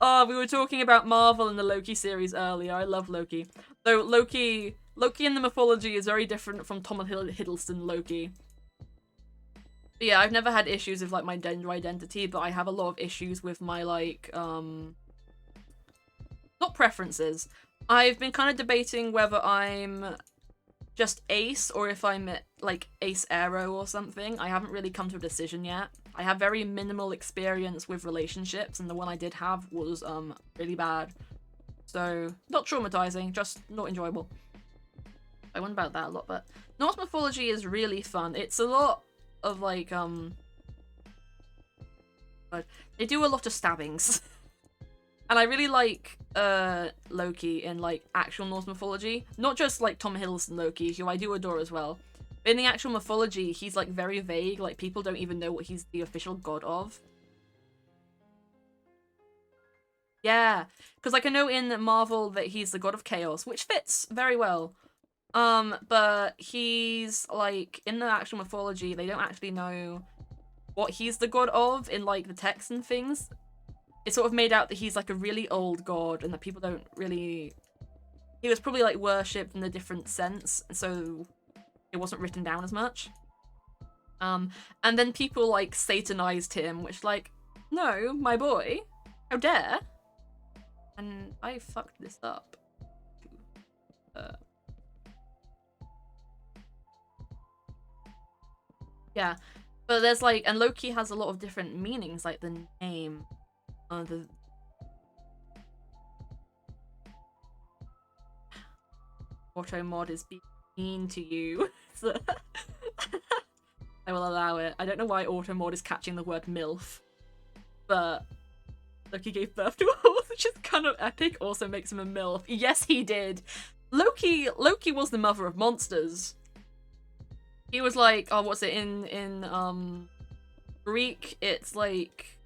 Oh, we were talking about Marvel and the Loki series earlier. I love Loki. Though Loki in the mythology is very different from Tom Hiddleston Loki. But yeah, I've never had issues with like my gender identity, but I have a lot of issues with my like not preferences. I've been kind of debating whether I'm just ace or if I'm like ace arrow or something. I haven't really come to a decision yet. I have very minimal experience with relationships, and the one I did have was really bad. So not traumatizing, just not enjoyable. I wonder about that a lot, but Norse mythology is really fun. It's a lot of like but they do a lot of stabbings. And I really like Loki in like actual Norse mythology, not just like Tom Hiddleston Loki, who I do adore as well. But in the actual mythology, he's like very vague, like people don't even know what he's the official god of. Yeah, because like I know in Marvel that he's the god of chaos, which fits very well. But he's like in the actual mythology, they don't actually know what he's the god of in like the text and things. It's sort of made out that he's like a really old god and that people don't really... He was probably like worshipped in a different sense, so it wasn't written down as much. And then people like satanized him, which like, no, my boy, how dare? And I fucked this up. Yeah, but there's like, and Loki has a lot of different meanings, like the name, the auto mod is being mean to you. So I will allow it. I don't know why auto mod is catching the word MILF, but Loki gave birth to a horse, which is kind of epic. Also makes him a MILF. Yes, he did. Loki was the mother of monsters. He was like, oh, what's it in Greek, it's like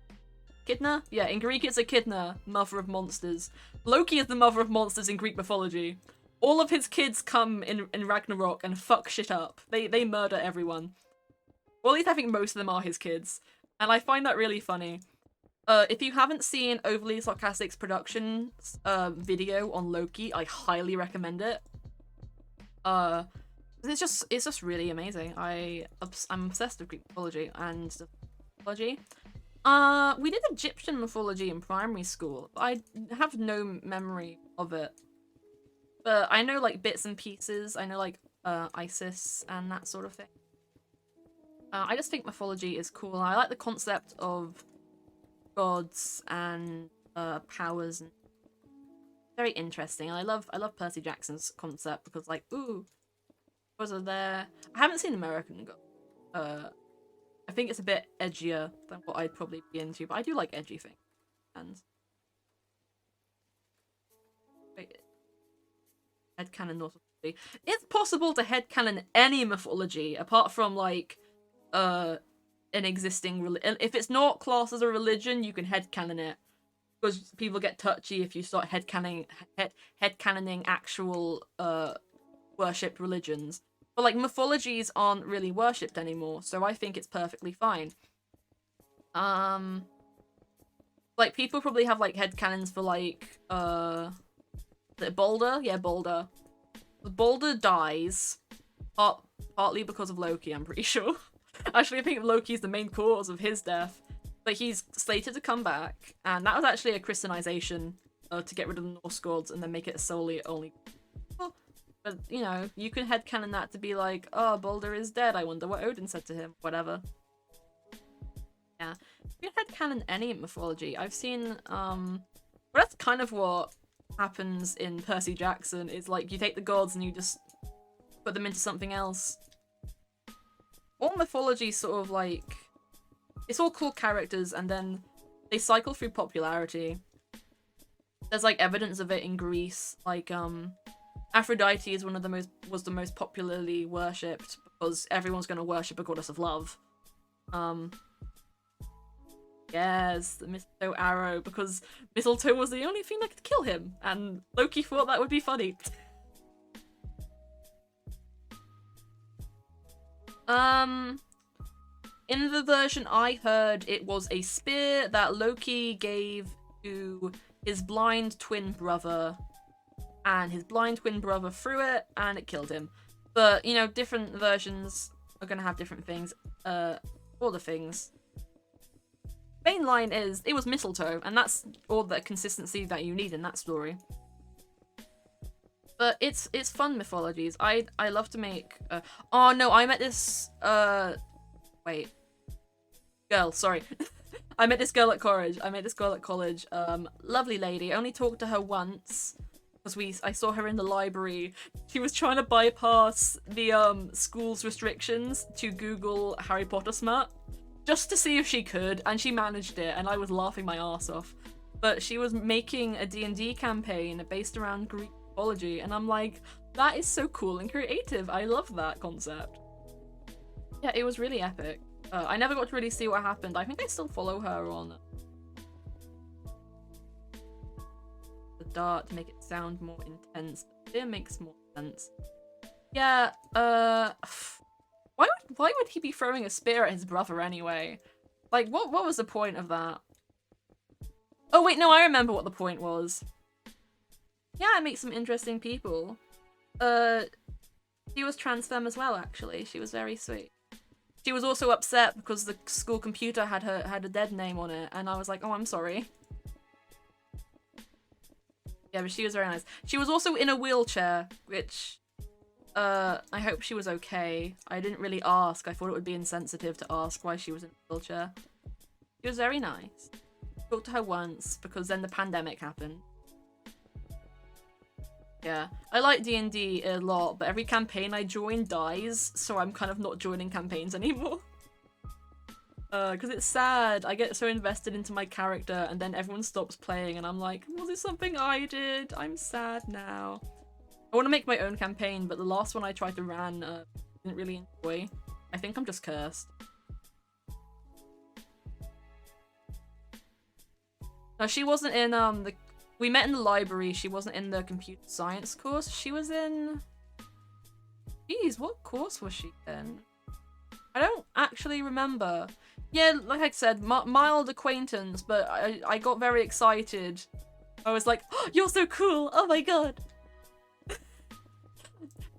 Echidna? Yeah, in Greek it's Echidna, mother of monsters. Loki is the mother of monsters in Greek mythology. All of his kids come in Ragnarok and fuck shit up. They murder everyone. Or at least I think most of them are his kids. And I find that really funny. If you haven't seen Overly Sarcastic's production video on Loki, I highly recommend it. It's just really amazing. I'm obsessed with Greek mythology and mythology. We did Egyptian mythology in primary school. I have no memory of it. But I know like bits and pieces. I know like Isis and that sort of thing. I just think mythology is cool. I like the concept of gods and powers, and very interesting. I love Percy Jackson's concept because like, ooh, gods are there. I haven't seen American God. I think it's a bit edgier than what I'd probably be into, but I do like edgy things. And wait, headcanon Norse mythology. It's possible to headcanon any mythology apart from like an existing if it's not classed as a religion, you can headcanon it. Because people get touchy if you start headcanoning actual worshipped religions. But like mythologies aren't really worshipped anymore, so I think it's perfectly fine. Like people probably have like headcanons for like Balder? Yeah, Balder. Balder dies partly because of Loki, I'm pretty sure. Actually, I think Loki's the main cause of his death. But he's slated to come back, and that was actually a Christianization to get rid of the Norse gods and then make it solely only. But, you know, you can headcanon that to be like, oh, Balder is dead, I wonder what Odin said to him, whatever. Yeah. You can headcanon any mythology. I've seen, but that's kind of what happens in Percy Jackson, is like, you take the gods and you just put them into something else. All mythology sort of like, it's all cool characters and then they cycle through popularity. There's like evidence of it in Greece, like, Aphrodite is was the most popularly worshipped because everyone's going to worship a goddess of love. Yes, the mistletoe arrow, because mistletoe was the only thing that could kill him, and Loki thought that would be funny. In the version I heard, it was a spear that Loki gave to his blind twin brother, and his blind twin brother threw it, and it killed him. But, you know, different versions are gonna have different things. All the things. Main line is, it was mistletoe, and that's all the consistency that you need in that story. But it's fun mythologies. I love to make... oh, no, I met this... wait. Girl, sorry. I met this girl at college. Lovely lady. I only talked to her once. Because I saw her in the library. She was trying to bypass the school's restrictions to Google Harry Potter smut. Just to see if she could, and she managed it, and I was laughing my ass off. But she was making a D&D campaign based around Greek mythology, and I'm like, that is so cool and creative. I love that concept. Yeah, it was really epic. I never got to really see what happened. I think I still follow her on the dart to make it sound more intense. It makes more sense. Yeah, why would he be throwing a spear at his brother anyway? Like, what was the point of that? Oh wait, no, I remember what the point was. Yeah, I meet some interesting people. She was trans femme as well, actually. She was very sweet. She was also upset because the school computer had a dead name on it, and I was like, oh, I'm sorry. Yeah, but she was very nice. She was also in a wheelchair, which, I hope she was okay. I didn't really ask. I thought it would be insensitive to ask why she was in a wheelchair. She was very nice. Talked to her once, because then the pandemic happened. Yeah, I like D&D a lot, but every campaign I join dies, so I'm kind of not joining campaigns anymore. Because it's sad. I get so invested into my character, and then everyone stops playing, and I'm like, was it something I did? I'm sad now. I want to make my own campaign, but the last one I tried to run, didn't really enjoy. I think I'm just cursed. No, she wasn't in the. We met in the library. She wasn't in the computer science course. She was in. Jeez, what course was she in? I don't actually remember. Yeah, like I said, mild acquaintance, but I got very excited. I was like, oh, "You're so cool! Oh my god!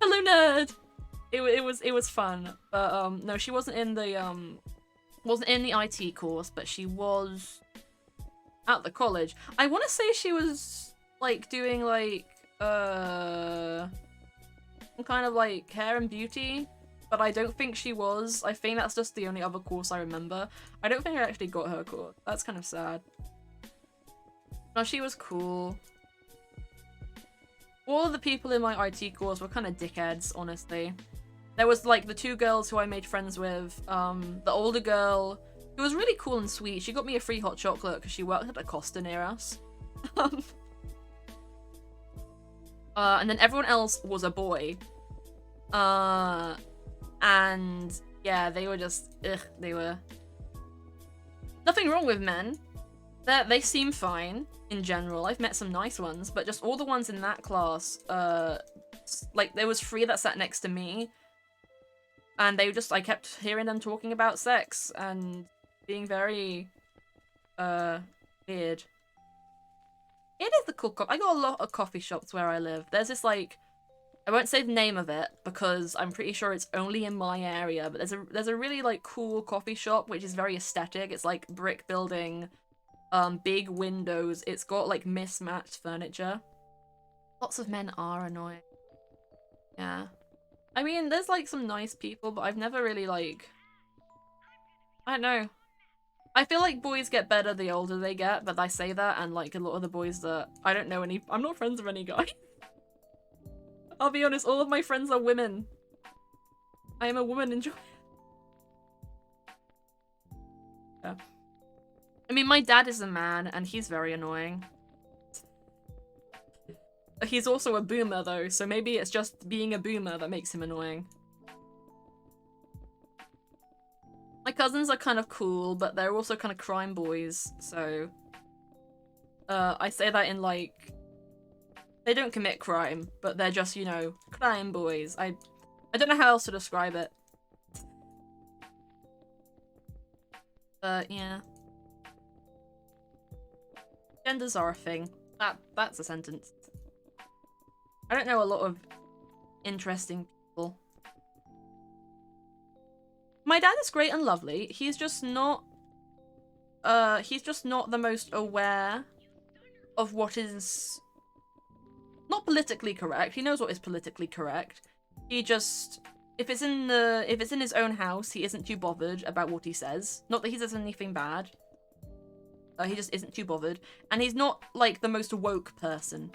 Hello, nerd!" It was fun, but no, she wasn't in the IT course, but she was at the college. I want to say she was like doing like some kind of like hair and beauty, but I don't think she was. I think that's just the only other course I remember. I don't think I actually got her course. That's kind of sad. No, she was cool. All of the people in my IT course were kind of dickheads, honestly. There was like the two girls who I made friends with. The older girl, who was really cool and sweet. She got me a free hot chocolate because she worked at a Costa near us. And then everyone else was a boy. And yeah, they were just, they were... Nothing wrong with men. They seem fine in general. I've met some nice ones, but just all the ones in that class, like there was 3 that sat next to me. And they just, I kept hearing them talking about sex and being very, weird. It is the cool I got a lot of coffee shops where I live. There's this, like, I won't say the name of it because I'm pretty sure it's only in my area, but there's a really, like, cool coffee shop which is very aesthetic. It's, like, brick building, big windows. It's got, like, mismatched furniture. Lots of men are annoying. Yeah. I mean, there's, like, some nice people, but I've never really, like... I don't know. I feel like boys get better the older they get, but I say that, and, like, a lot of the boys that... I don't know any... I'm not friends with any guy. I'll be honest, all of my friends are women. I am a woman enjoy. Yeah. I mean, my dad is a man, and he's very annoying. He's also a boomer, though, so maybe it's just being a boomer that makes him annoying. My cousins are kind of cool, but they're also kind of crime boys, so... I say that in, like... They don't commit crime, but they're just, you know, crime boys. I don't know how else to describe it. But, yeah. Genders are a thing. That's a sentence. I don't know a lot of interesting people. My dad is great and lovely. He's just not the most aware of what is not politically correct. He knows what is politically correct. He just, if it's in his own house, he isn't too bothered about what he says. Not that he says anything bad. He just isn't too bothered. And he's not, like, the most woke person.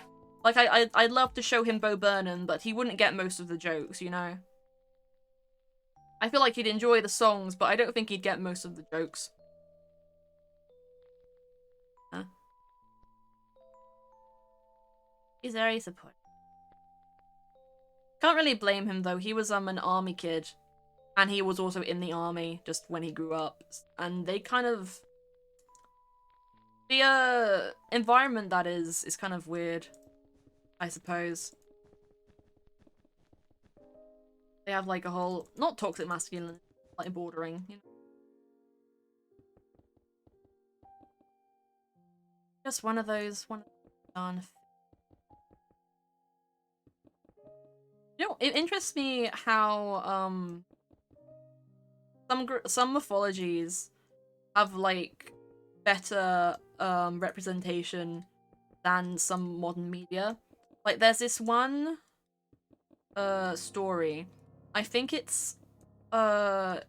Like, I'd love to show him Bo Burnham, but he wouldn't get most of the jokes, you know? I feel like he'd enjoy the songs, but I don't think he'd get most of the jokes. Huh? He's very supportive. Can't really blame him, though. He was, an army kid. And he was also in the army, just when he grew up. And they kind of... The, environment that is kind of weird, I suppose. They have, like, a whole... Not toxic masculinity, like, bordering, you know? Just one of those... done. You know, it interests me how, some mythologies have, like, better, representation than some modern media. Like, there's this one, story. I think it's, I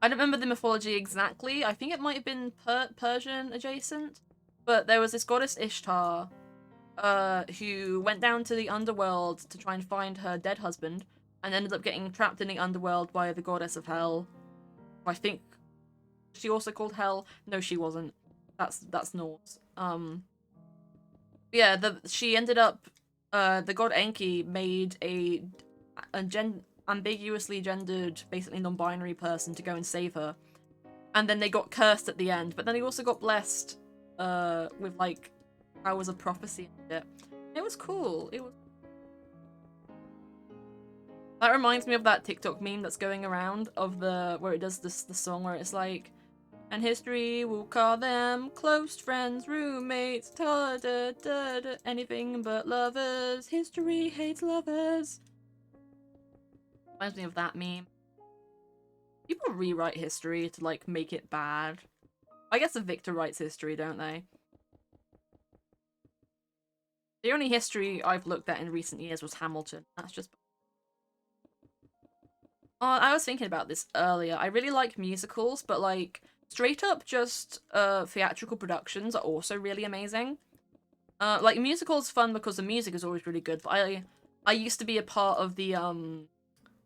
don't remember the mythology exactly. I think it might have been Persian adjacent. But there was this goddess Ishtar, who went down to the underworld to try and find her dead husband, and ended up getting trapped in the underworld by the goddess of hell. I think she also called Hell. No, she wasn't. That's Norse. Yeah, she ended up, the god Enki made a ambiguously gendered, basically non-binary person to go and save her. and then they got cursed at the end, but then they also got blessed with like powers of prophecy and shit. It was cool. It was. That reminds me of that TikTok meme that's going around of where it does the song where it's like, and history will call them close friends, roommates, da da da da, anything but lovers. History hates lovers. Reminds me of that meme. People rewrite history to like make it bad. I guess the victor writes history, don't they? The only history I've looked at in recent years was Hamilton. That's just... Oh, I was thinking about this earlier. I really like musicals, but like straight up just theatrical productions are also really amazing. Like musicals fun because the music is always really good, but I used to be a part of the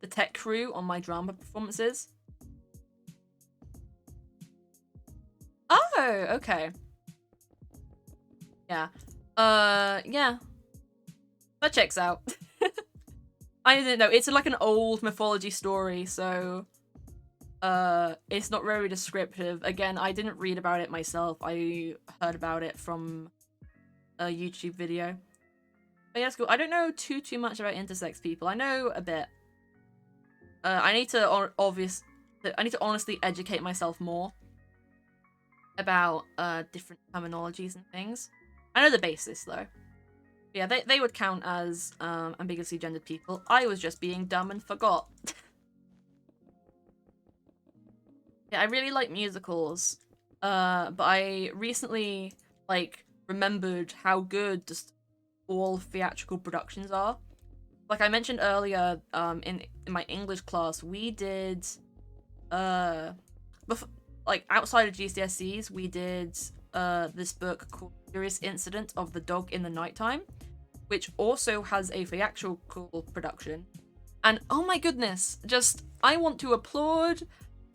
tech crew on my drama performances. Oh, okay. Yeah. Yeah. That checks out. I didn't know. It's like an old mythology story, so it's not very descriptive. Again, I didn't read about it myself. I heard about it from a YouTube video. But yeah, it's cool. I don't know too much about intersex people. I know a bit. I need to honestly educate myself more about different terminologies and things. I know the basis though. Yeah, they would count as ambiguously gendered people. I was just being dumb and forgot. Yeah, I really like musicals. But I recently like remembered how good just all theatrical productions are. Like I mentioned earlier, in my English class, we did like outside of GCSEs, we did this book called Curious Incident of the Dog in the Nighttime, which also has a theatrical production. And oh my goodness, just I want to applaud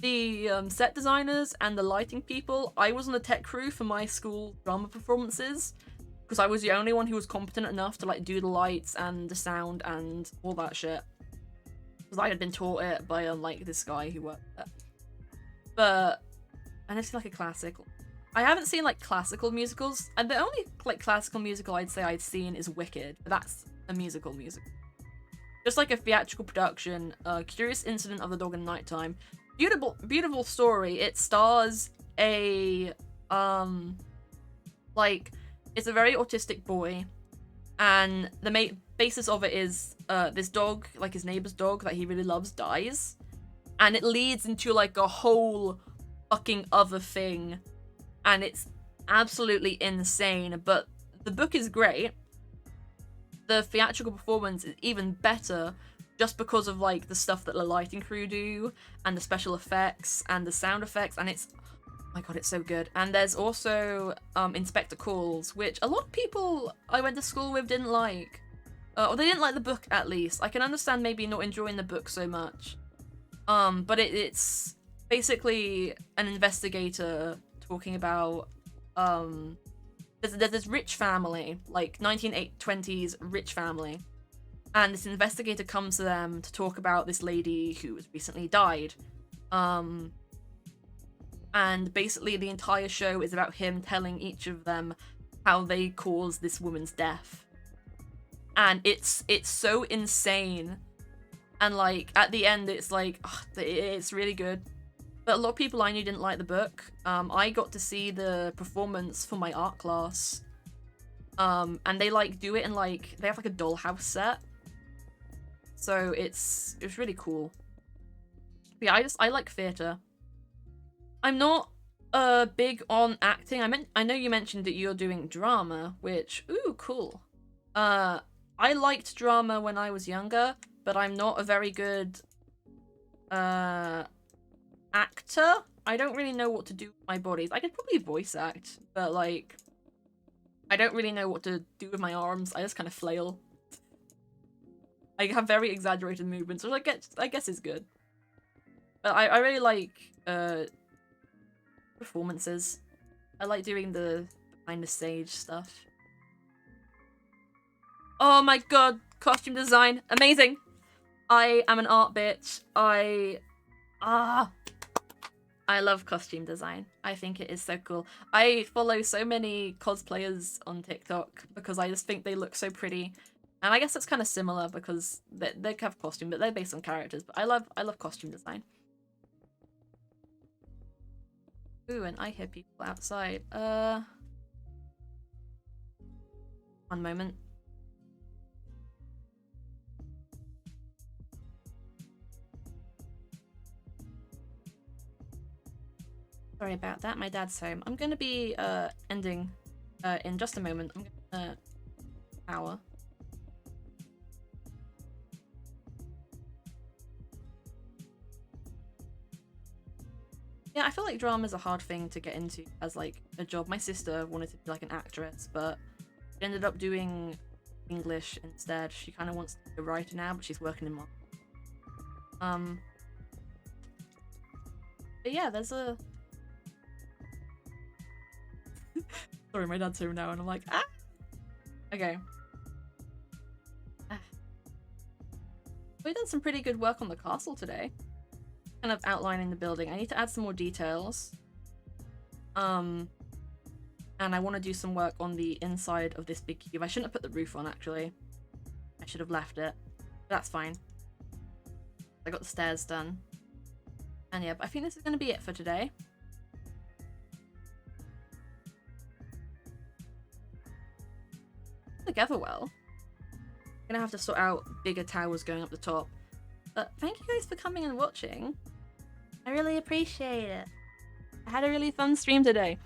the set designers and the lighting people. I was on the tech crew for my school drama performances because I was the only one who was competent enough to like do the lights and the sound and all that shit. Because I had been taught it by like this guy who worked there. But and it's like a classic. I haven't seen like classical musicals, and the only like classical musical I'd say I'd seen is Wicked, but that's a musical. Just like a theatrical production, Curious Incident of the Dog in the Nighttime. Beautiful story. It stars a like it's a very autistic boy, and the basis of it is this dog, like his neighbor's dog that he really loves, dies, and it leads into like a whole fucking other thing, and it's absolutely insane. But the book is great. The theatrical performance is even better just because of like the stuff that the lighting crew do and the special effects and the sound effects, and it's oh my god, it's so good. And there's also Inspector Calls, which a lot of people I went to school with didn't like, or they didn't like the book. At least I can understand maybe not enjoying the book so much, but it's basically an investigator talking about there's this rich family, like 1920s rich family, and this investigator comes to them to talk about this lady who has recently died. And basically the entire show is about him telling each of them how they caused this woman's death. And it's so insane. And like at the end it's like it's really good. But a lot of people I knew didn't like the book. I got to see the performance for my art class. And they like do it in like they have like a dollhouse set. So it's really cool. But yeah, I like theatre. I'm not big on acting. I know you mentioned that you're doing drama, which ooh, cool. I liked drama when I was younger, but I'm not a very good actor. I don't really know what to do with my bodies. I could probably voice act, but like I don't really know what to do with my arms. I just kind of flail. I have very exaggerated movements, which I guess is good. But I really like performances. I like doing the behind the stage stuff. Oh my god, costume design, amazing! I am an art bitch. I'm I love costume design. I think it is so cool. I follow so many cosplayers on TikTok because I just think they look so pretty. And I guess it's kind of similar because they have costume, but they're based on characters. But I love costume design. Ooh, and I hear people outside. One moment. Sorry about that, my dad's home. I'm gonna be ending in just a moment. I'm gonna hour. Yeah, I feel like drama is a hard thing to get into as like a job. My sister wanted to be like an actress, but she ended up doing English instead. She kind of wants to be a writer now, but she's working in marketing. But yeah, there's a sorry, my dad's home now, and I'm like, ah. Okay. We've done some pretty good work on the castle today. Kind of outlining the building. I need to add some more details. And I want to do some work on the inside of this big cube. I shouldn't have put the roof on, actually. I should have left it. But that's fine. I got the stairs done. And yeah, but I think this is going to be it for today. Together well. Gonna have to sort out bigger towers going up the top. But thank you guys for coming and watching. I really appreciate it. I had a really fun stream today.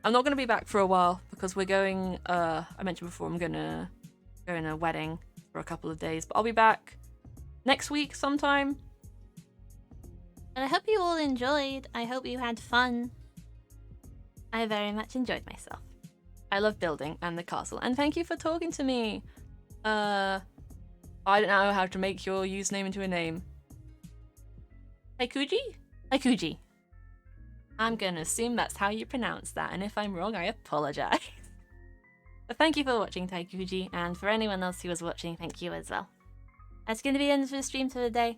I'm not gonna be back for a while because we're going, I mentioned before, I'm gonna go in a wedding for a couple of days, but I'll be back next week sometime. And I hope you all enjoyed. I hope you had fun. I very much enjoyed myself. I love building and the castle, and thank you for talking to me. I don't know how to make your username into a name. Taikuji? Taikuji. I'm gonna assume that's how you pronounce that, and if I'm wrong, I apologize. But thank you for watching, Taikuji, and for anyone else who was watching, thank you as well. That's gonna be the end of the stream for the day.